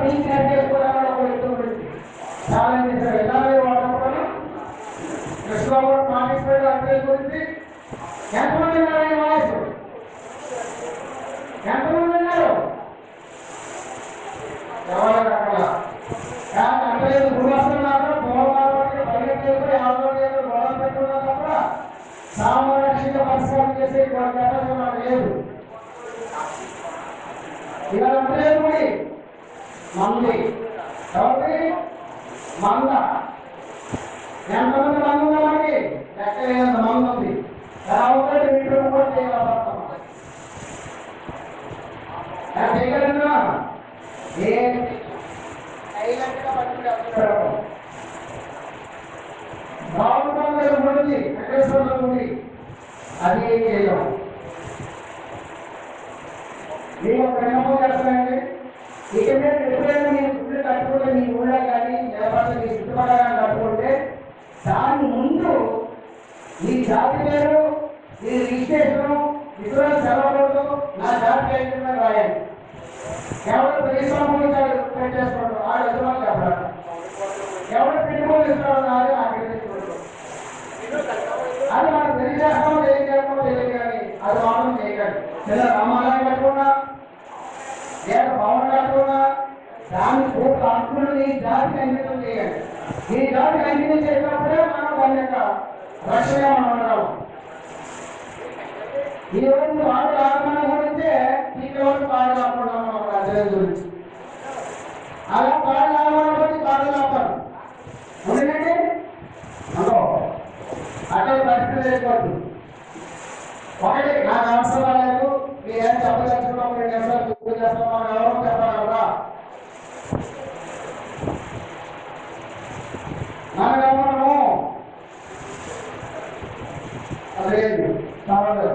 చాలా చేశారు. ఎలా వాడుకోవడం కృష్ణబాబు మానేశ్వరుడు అంటే గురించి ఎంతమంది ఉన్నారు? వాయిస్ ఎంతమంది ఉన్నారు? ఎవరు అక్కడ అంటే గురువాసం మాత్రం గోవాలకి పరిగెత్తే ఆందోళన గొడవ పెట్టుకున్నా తప్ప సామాజిక పరిష్కారం చేసే అవకాశం నాకు లేదు. ఇవాళ లేదు కూడా మంది ఎవరి మంద ఎంతమంది మంది ఉందా మనకి ఎక్కలేనంత మంది ఉంది. ఎలా ఉంటుంది వీటిలో కూడా చేయగలుగుతాం. చేయగలన్నా బాగుంటుంది వెంకటేశ్వర గుడి, అది ఏం చేయలేము. నేను ప్రణామం చేస్తానండి. ఇక మీద ఎప్పుడైనా మీరు గుడ్లు కట్టుకుంటే మీ ఊళ్ళో కానీ లేకపోతే మీ చుట్టుపక్కల కట్టుకుంటే దాని ముందు మీ జాతి పేరు, మీ రిజిస్ట్రేషన్, ఇతర సెలవులు నా జాతి పేరు రాయండి. ఎవరు పరిశ్రమలు పెట్టేసుకోండి, ఆ యజమాని చెప్పాలి. ఎవరు పెట్టుబడులు ఇస్తారో నాదే ఆఖరి అది మనం తెలియజేస్తామో తెలియజేస్తామో తెలియదు, కానీ అది మాత్రం చేయకండి. లేదా రామాలయం కట్టుకున్నా లేదా భవనం కట్టుకున్నా దాన్ని పూర్తి హక్కులు ఈ జాతికి అంకితం చేయండి. ఈ జాతికి అంకితం చేసినప్పుడే మనం దాని యొక్క రక్షణగా మనం ఉండగలం. ఈ రోజు వాళ్ళు ఆగమనం గురించే ఈ రోజు బాగా కాకుండా మనం రాజ్యం గురించి అలా బాగా ఆగమనం గురించి బాగా కాపాడు ఎందుకంటే హలో అదే పరిస్థితి లేకపోతే ఒకటి నాకు అవసరం లేదు, మీరేం చెప్పదలుచుకున్నాం, 2 నిమిషాలు గుర్తు చేస్తాం, మనం ఎవరో చెప్పాలి కదా. మనము అదేంటి కావాలి.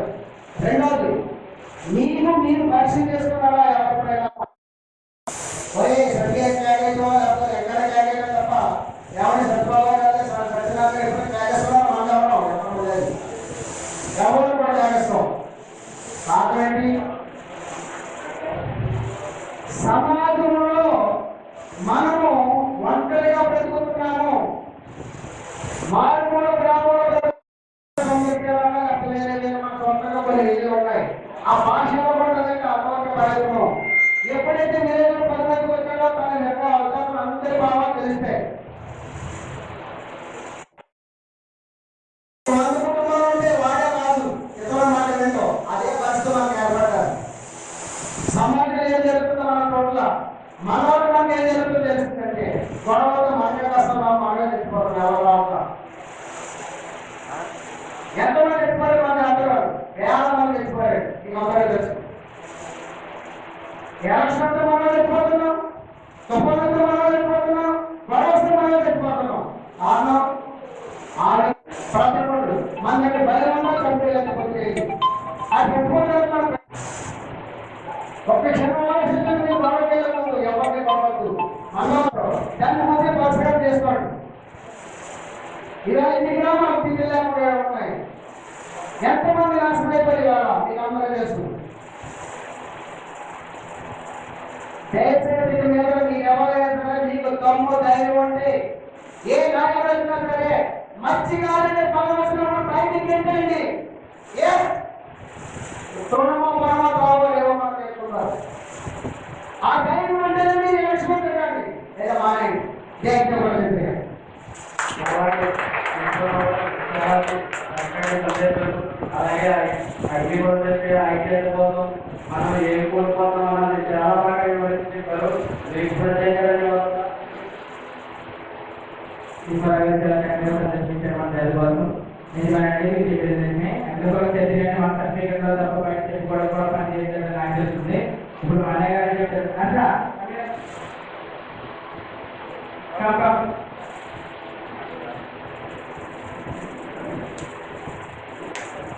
రెండోది, మీరు పరిశీలన చేసుకున్నారా ఎప్పుడైనా సర్టిఫికేట్ క్యాగేజో లేకపోతే ఎక్కడ క్యాగేజో తప్ప ఎవరి సత్వాలు సత్యనారాయణ ఎప్పుడు క్యాగేస్తున్నా మనం ఎవరు కూడా క్యాగేస్తాం. కారణం ఏంటి? సమాజంలో మనము ఒంటరిగా బ్రతుకుతున్నాము. మారుమూల గ్రామంలో మన సొంతంగా కొన్ని ఇల్లు ఉన్నాయి. ఆ భాషలో కూడా అర్థవంత కార్యక్రమం ఎప్పుడైతే విలేజ్లో 10 మందికి వచ్చాడో తన యొక్క అవకాశం అందరి భావాలు తెలిస్తే కుటుంబంలో ఉంటే వాడే కాదు ఇతర మాట ఏంటో అదే పరిస్థితి మనకు ఏర్పడ్డారు. సమాజంలో ఏం జరుగుతుందో మన చోట్ల మనోడు మనకి ఏం జరుగుతుందో తెలుస్తుందంటే గొడవలతో మనకే కష్టం, మనమే తెచ్చిపోతాం ఎవరు రావట్లా. ఎంతమంది చచ్చిపోయారు మన అందరూ వేల మంది చచ్చిపోయారు మీకు అందరూ తెలుసు. ఎలక్షన్తో మనం చచ్చిపోతున్నాం, తుఫానుతో మనం చచ్చిపోతున్నాం, గొడవతో మనం చచ్చిపోతున్నాం. కారణం ప్రజలు మన దగ్గర బహిరంగ చంపేయకపోతే అది పెట్టుకుంటారు. ఒక క్షణంలో సిద్ధంగా బాగుండేది ఎవరిని బాగోదు అందరూ దాన్ని మధ్య పర్ఫెక్ట్ చేసుకోండి. ఇలా ఎన్ని గ్రామాలు జిల్లాలు కూడా ఉన్నాయి. ఎంతమంది నాశనమైపోయి ఇవాళ మీకు అందరూ తెలుసు. దయచేసి మీద మీకు ఎవరైనా సరే మీకు దమ్ము ధైర్యం ఉంటే ఏ నాయకుడు వచ్చినా సరే మత్స్యకారుని సంవత్సరం బయటికి ఏంటండి ఏ తృణమో పరమో తాగలేవో మనం చెప్తున్నారు. ఆ ధైర్యం అంటే మీరు నేర్చుకుంటారండి లేదా మానేయండి. జయించబడింది అలాగే అగ్నిపరిస్థితి ఐక్యత కోసం మనం ఏం కోల్పోతాం అన్నది చాలా బాగా వివరించారు. మీకు ప్రత్యేకంగా తెలియదు. నేను అగ్నిపరి చర్య మన సర్టిఫికెట్లో తప్ప బయట చెప్పుకోవడం కూడా పని చేసేది నాకు తెలుస్తుంది. ఇప్పుడు మా అన్నయ్య గారు చెప్పారు అట్లా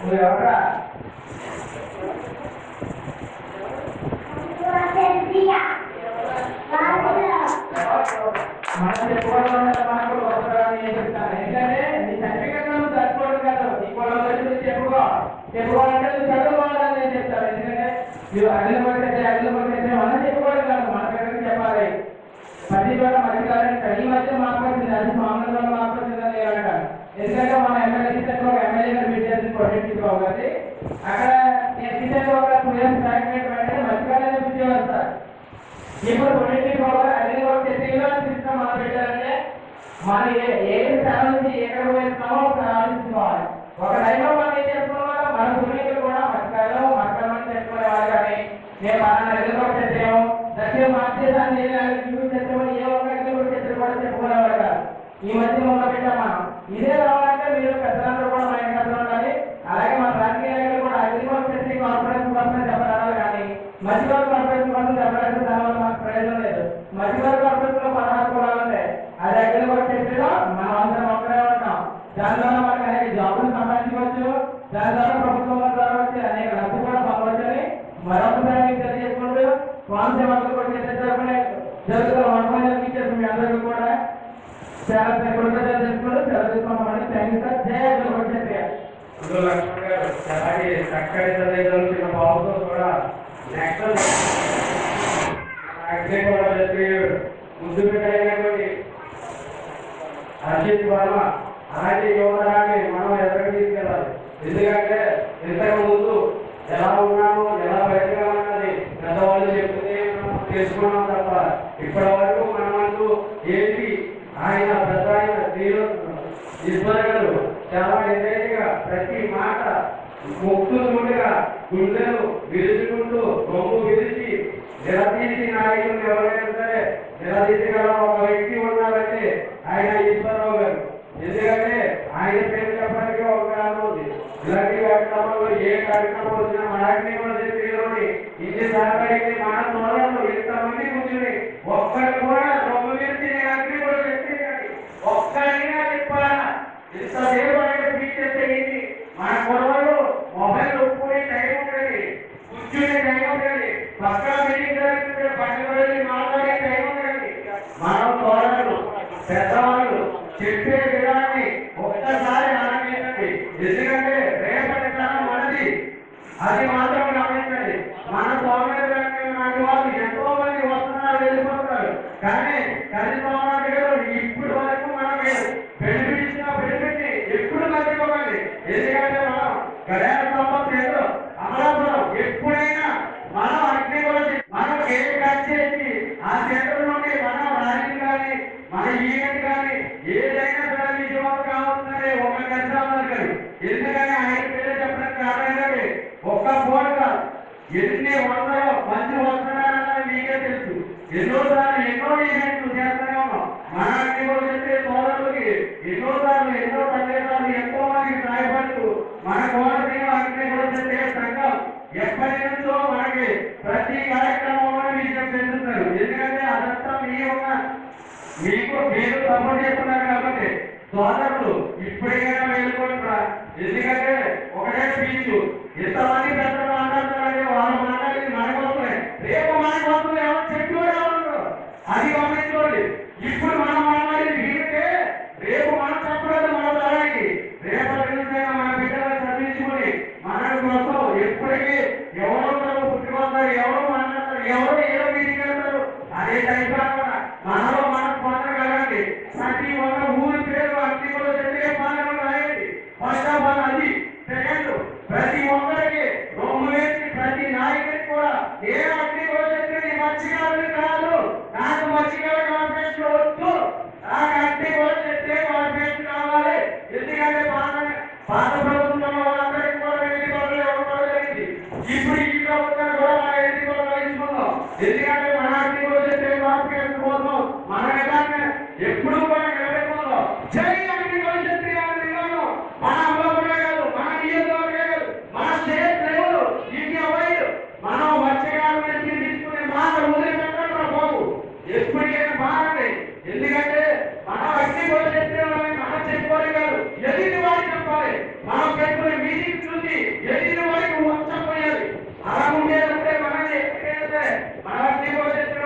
నువ్వు ఎవరా మనం చెప్పుకోవడం మనకు వస్తారని నేను చెప్తాను. ఎందుకంటే నీ సర్టిఫికెట్ నువ్వు చదువుకోవడం కాదు, నీ పొలం గురించి చెప్పుకోవాలంటే నువ్వు చదువుకోవాలని నేను చెప్తాను. ఎందుకంటే నువ్వు అగ్ని పడితే మనం చెప్పుకోవడం కాదు, మన దగ్గరికి చెప్పాలి. ప్రతి చోట మంచి కాదని ఈ మధ్య మాట్లాడుతుంది, అది మామూలుగా మాట్లాడుతుందని లేదంట. ఎందుకంటే మన ఎమ్మెల్యే ఒక ఎమ్మెల్యే గారు మీట్ చేసి ప్రొటెక్ట్ కాబట్టి అక్కడ నేను కిచెన్ ఒక 2 years ఫ్రాగ్మెంట్ పెట్టాలి మధ్యకాలంలో పిలిచేవారు సార్. ఇప్పుడు ప్రొటెక్టివ్ అగ్ని వర్క్ చర్యలో సిస్టమ్ మనం పెట్టాలంటే మనం ఏ స్థానం నుంచి ఎక్కడ పోయిస్తున్నామో ఒకసారి ఆలోచించుకోవాలి. ఒక లైన్లో మనం ఏం చేసుకున్నామో మన సూర్యులు కూడా మధ్యకాలంలో మధ్యకాలం చేసుకునేవారు. కానీ నేను మన అగ్ని వర్క్ చర్యము దక్షిణ భారతదేశాన్ని చర్చమని ఏ ఒక్క అగ్ని వర్క్ చర్య కూడా చెప్పుకునేవారు కాదు. ఈ మధ్య మొదలు పెట్టాం మనం. ఇదే రావాలంటే మీరు పెద్దలందరూ కూడా మన ఇంట్లో ఉండాలి. అలాగే మన రాజకీయ నాయకులు కూడా అగ్రికల్చర్ చర్చ కార్పొరేషన్ కోసం చెప్పాలి. కానీ మధ్యవర్గ కార్పొరేషన్ కోసం చెప్పాలంటే దానివల్ల మనకు ప్రయోజనం లేదు. మధ్యవర్గ కార్పొరేషన్ లో 16 కులాలు ఉంటాయి. అది అగ్రికల్చర్ చర్చలో మనం అందరం ఒక్కడే ఉంటాం. దాని ద్వారా మనకు అనేక జాబులు సంపాదించవచ్చు. దాని ద్వారా ప్రభుత్వం ద్వారా వచ్చి అనేక లబ్ధి కూడా పొందవచ్చని మరొకసారి మీకు తెలియజేసుకుంటూ స్వామి వర్గం కూడా జరుగుతున్న టీచర్స్ మీ అందరికీ కూడా చాలా కృతజ్ఞతలు తెలుసుకుంటూ చదువుకోమని థ్యాంక్ యూ సార్. జయ లక్ష్మణ్ గారు అలాగే చక్కటి చదివిన బాబుతో కూడా నెక్స్ట్ ముందు పెట్టినటువంటి అర్జిత్ వర్మ అలాంటి యువతరాన్ని మనం ఎదురు తీసుకెళ్ళాలి. ఎందుకంటే ఇంతకు ముందు ఎలా ఉన్నామో ఎలా బయటకాలన్నది పెద్దవాళ్ళు చెప్తే మనం తెలుసుకున్నాం తప్ప ఇప్పటి వరకు మనమంటూ ఏంటి ఆయన పెద్ద ఆయన ఈశ్వర్ గారు చాలా నిర్ణయంగా ప్రతి మాట ముక్తులుగా గుండెలు విరుచుకుంటూ బొమ్ము విరిచి నిలదీసి నాయకులు ఎవరైనా సరే నిలదీసగల ఒక వ్యక్తి ఉన్నారంటే ఆయన ఈశ్వరరావు గారు. ఎందుకంటే ఆయన పేరు చెప్పడానికి ఒక కారణం ఉంది. ఇలాంటి కార్యక్రమంలో ఏ కార్యక్రమం వచ్చినా మన అగ్నిలోని ఇన్ని సహకరించి మన తోడలు ఎంతమంది కూర్చుని ఒక్కరు కూడా బొమ్ము విరిచి అగ్నిలో చెప్తే ఒక్కరిగా చెప్పాలా ఇంతసేపు ఆయన స్పీచ్ చేస్తే ఏంటి మన గొడవలు మొబైల్ ఒప్పుకునే టైం ఉంటుంది, కూర్చునే టైం ఉంటుంది, పక్కన మీటింగ్ జరుగుతుంటే పక్కన వెళ్ళి మాట్లాడే టైం ఉంటుంది. మనం తోడలు పెద్దవాళ్ళు చెప్పే విధానాన్ని ఒక్కసారి ఆనందించండి. ఎందుకంటే రేపటి కాలం మనది, అది మాత్రం గమనించండి. మన సోమవారి లాంటి వాళ్ళు ఎంతో మంది వస్తున్నారు వెళ్ళిపోతున్నారు. కానీ కలి సోమవారి గారు ఇప్పటి వరకు మనం బెనిఫిట్ ఎప్పుడు మర్చిపోకండి. ఎందుకంటే మనం గడియార సంపత్తి ఏదో అమలాపురం ఎప్పుడైనా మనం అగ్ని గురించి మనం ఏం కట్ చేసి ఆ సెంటర్ నుండి మనం ర్యాలీ కానీ మన ఈవెంట్ కానీ ఏదైనా సరే విజయవాడ కావాల్సిందే ఒక కష్టాలు కానీ. ఎందుకని ఆయన పేరు చెప్పడానికి కారణం ఏంటంటే ఒక్క ఫోన్ కాదు, ఎన్ని వందలో మంచి వస్తున్నారన్నది మీకే తెలుసు. ఎన్నోసార్లు ఎన్నో ఈవెంట్లు చేస్తూనే ఉన్నాం. మన అగ్ని గురించి సోదరులకి ఎన్నోసార్లు ఎన్నో సందేశాలు ఎంతో మందికి సహాయపడుతూ మీరు సపోర్ట్ చేస్తున్నారు కాబట్టి సోదరులు ఇప్పటికైనా వెళ్ళుకుంటారా? ఎందుకంటే ఒకటే స్పీచ్ ఇంతమంది పెద్దలు మాట్లాడుతున్నారంటే వాళ్ళు మాట్లాడేది మనకోసమే, రేపు మనకోసం ఎవరు చెప్పి ఎవరు అది గమనించుకోండి. ఇప్పుడు మనం మాట్లాడేది వీరికే, రేపు మనం చెప్పలేదు మన తరానికి. రేపటి నుంచైనా మన బిడ్డలను చదివించుకుని మన కోసం ఎప్పటికీ ఎవరో పుట్టుకొస్తారు, ఎవరో మాట్లాడతారు, ఎవరో ఏదో మీటింగ్ వెళ్తారు. అదే టైప్ మనలో మనం పొందగలండి. ప్రతి ఒక్క ఊరి పేరు అన్ని కూడా తెలియ పాలన రాయండి. ఫస్ట్ ఆఫ్ ఆల్ అది. సెకండ్, ప్రతి ఒక్కరికి రొమ్ము వేసి ప్రతి నాయకుడికి కూడా ఏ అగ్ని కూడా చెప్పి మత్స్యకారులు కాదు, నాకు మత్స్యకారు కార్పొరేషన్ వద్దు, నాకు అగ్ని కూడా చెప్తే కార్పొరేషన్ కావాలి. ఎందుకంటే పాత ప్రభుత్వంలో వాళ్ళందరికీ కూడా ఎన్ని పనులు ఇవ్వడం జరిగింది. ఇప్పుడు ఈ ప్రభుత్వం కూడా మన ఎన్ని కూడా వహించుకుందాం. ఎందుకంటే మన అగ్ని కూడా చెప్పే కార్పొరేషన్ కోసం మన విధాన్ని ఎప్పుడు కూడా నిలబెట్టుకుందాం. జై అగ్ని భవిష్యత్తు మన అమలుగా కాదు, మన నియోజకవర్గం కాదు, మన స్టేట్ లెవెల్ ఇండియా వైడ్ మనం మత్స్యకారులను తీసుకునే మాట వదిలిపెట్టండి రా బాబు. ఎప్పటికైనా మారండి. ఎందుకంటే మనం అగ్ని భవిష్యత్తు మనం చెప్పుకోవాలి కాదు, ఎదిరి వారికి చెప్పాలి. మనం పెట్టుకునే మీటింగ్ చూసి ఎదిరి వారికి చెప్పాలి. అలా ఉండేదంటే మనల్ని ఎక్కడైతే మన అగ్ని భవిష్యత్తు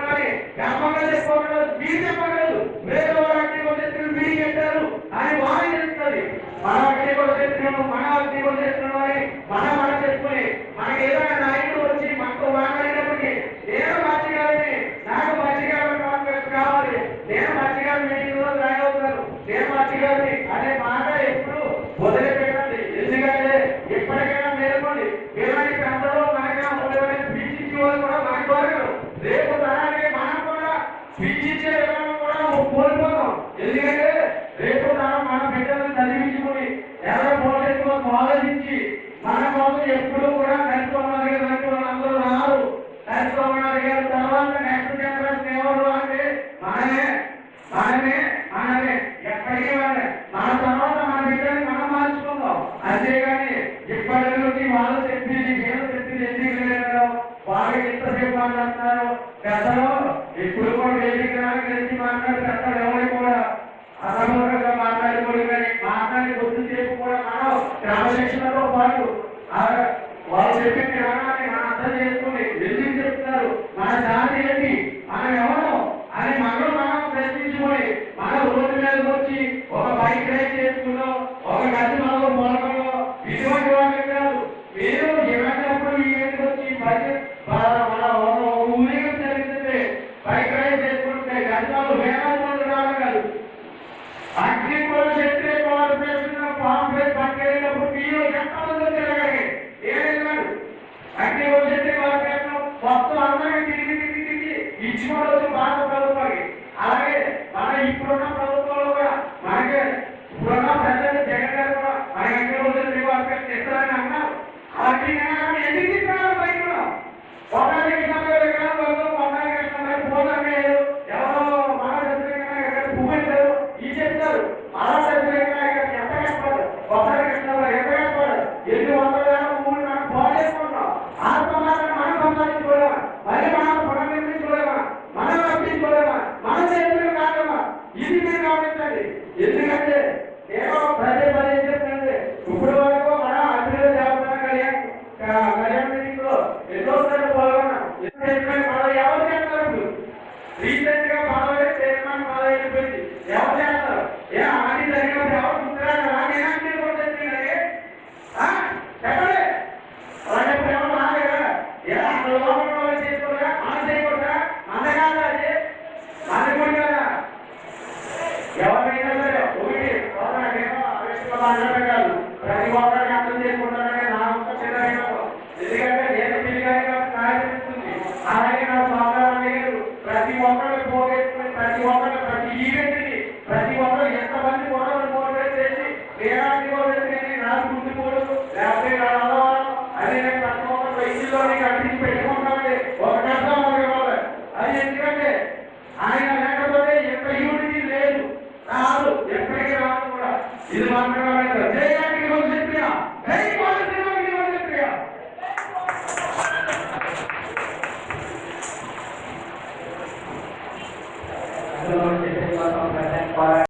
గర్వంగా చెప్పుకోగలదు, మీరు చెప్పగలదు. వేరే వారు అగ్ని భవిష్యత్తు మీటింగ్ పెట్టారు అని వారికి తెలుస్తుంది. మన అగ్ని భవిష్యత్తు మన అగ్ని భవిష్యత్తు అని మనం చెప్పుకుని మనకి ఏదైనా నాయకుడు వచ్చి మనతో మాట్లాడినప్పటికీ నేను మత్స్యకారుని, నాకు మత్స్యకారులు కావాలి, నేను మత్స్యకారు మీటింగ్ లో జాయిన్ అవుతాను, నేను మత్స్యకారుని అనే మాట ఎప్పుడు వదిలిపెట్టండి. ఎందుకంటే ఎప్పటికైనా మేలుకోండి. ఇలాంటి పెద్దలు మనకైనా ఉండేవాళ్ళని స్పీచ్ వాళ్ళు కూడా మనకు దొరకరు. రేపు తరానికి మనం కూడా స్పీచ్ ఇచ్చే విధానం కూడా కోల్పోతాం. ఎందుకంటే రేపు తరం మన బిడ్డలను చదివించుకుని ఎవరో భవిష్యత్తు కోసం ఆలోచించి మన కోసం ఎప్పుడు కూడా నడుచుకోవాలి. అందరూ రారు. నడుచుకోవాలి తర్వాత నెక్స్ట్ జనరేషన్ ఎవరు అంటే మనమే ఎప్పటికీ మన తర్వాత మన బిడ్డని మనం మార్చుకుందాం. అంతేగాని ఇప్పటి నుంచి వాళ్ళు చెప్పింది వీళ్ళు చెప్పింది ఎందుకు లేదు, వాళ్ళు ఎంతసేపు మాట్లాడుతున్నారు. పెద్దలు ఇప్పుడు కూడా వేదికడానికి తెలిసి మాట్లాడే పెద్దలు ఎవరు కూడా అసమూలంగా మాట్లాడుకోరు. కానీ మాట్లాడి కొద్దిసేపు కూడా మనం క్రమశిక్షణతో పాటు వాళ్ళు చెప్పిన విధానాన్ని మనం అర్థం చేసుకుని ఎందుకు చెప్తున్నారు, మన జాతి ఏంటి, మనం ఎవరు అని మనం ప్రశ్నించుకొని మన రోడ్డు మీదకి వచ్చి ఒక బైక్ రైడ్ చేసుకున్నాం, ఒక గది మనం మొలకలో ఇటువంటి వాళ్ళు కాదు. మీరు ఏమైనప్పుడు ఈవెంట్కి వచ్చి బైక్ మన ఊరికి జరిగితే బైక్ రైడ్ చేసుకుంటే గది వాళ్ళు వేలాది మంది రావడం కాదు. అగ్ని కూడా చెప్తే పాంప్లెట్ పట్టుకెళ్ళినప్పుడు మీరు ఎంతమంది వచ్చారు అక్కడికి? ఏమేమి అగ్ని కూడా చెప్తే మొత్తం అందరికీ తిరిగి ఇచ్చుకోవడం భారత ప్రభుత్వానికి. అలాగే మన ఇప్పుడున్న ప్రభుత్వంలో కూడా మనకి ఇప్పుడున్న ప్రజలు జగన్ గారు కూడా మన అగ్ని రోజులు ఇస్తారని అన్నారు. అగ్ని ఎందుకు ఇస్తున్నారు? బయట పొందాలి పోతారు, ఎవరో మన పువ్వు పెట్టారు ఈ చెప్తారు. అలా ఎంత కష్టపడదు ఒకసారి కష్టపడదు, ఎంత కష్టపడదు. 800,000 పువ్వులు మనం పోగేసుకుంటాం. ఆ సమాజాన్ని మనం సంపాదించుకోలేమా, మరి మనం పునర్నిర్మించుకోలేమా, మనం రక్షించుకోలేమా, మన చేతులు కాదమ్మా. ఇది మీరు గమనించండి. ఎందుకంటే నేను పదే చెప్తాను, ఇప్పుడు వరకు మనం అభివృద్ధి దేవతన కళ్యాణ మీటింగ్ లో ఎన్నోసార్లు పాల్గొన్నాం. ఎవరు చేస్తారు? రీసెంట్ గా పదవి చైర్మన్ పదవి పెట్టి ఎవరు చేస్తారు? అన్ని జరిగినప్పుడు ఎవరు చూస్తున్నారు? చెప్పండి. అలాంటప్పుడు ఎవరు రాలేదా? అక్కడ లోపల చేసుకోరా, మనం చేయకూడదా? మన కాదా? అది మన కూడా కదా. ఎవరైనా సరే ఒకటి మాట్లాడడం కాదు, ప్రతి ఒక్కరికి అర్థం చేసుకుంటారనే నా ఒక్క చిన్న. ఎందుకంటే నేను పిల్లగానే నాయకుడిస్తుంది. అలాగే నా సోదరులు ప్రతి ఒక్కరికి పోగేసుకుని ప్రతి ఒక్కరికి ప్రతి ఈవెంట్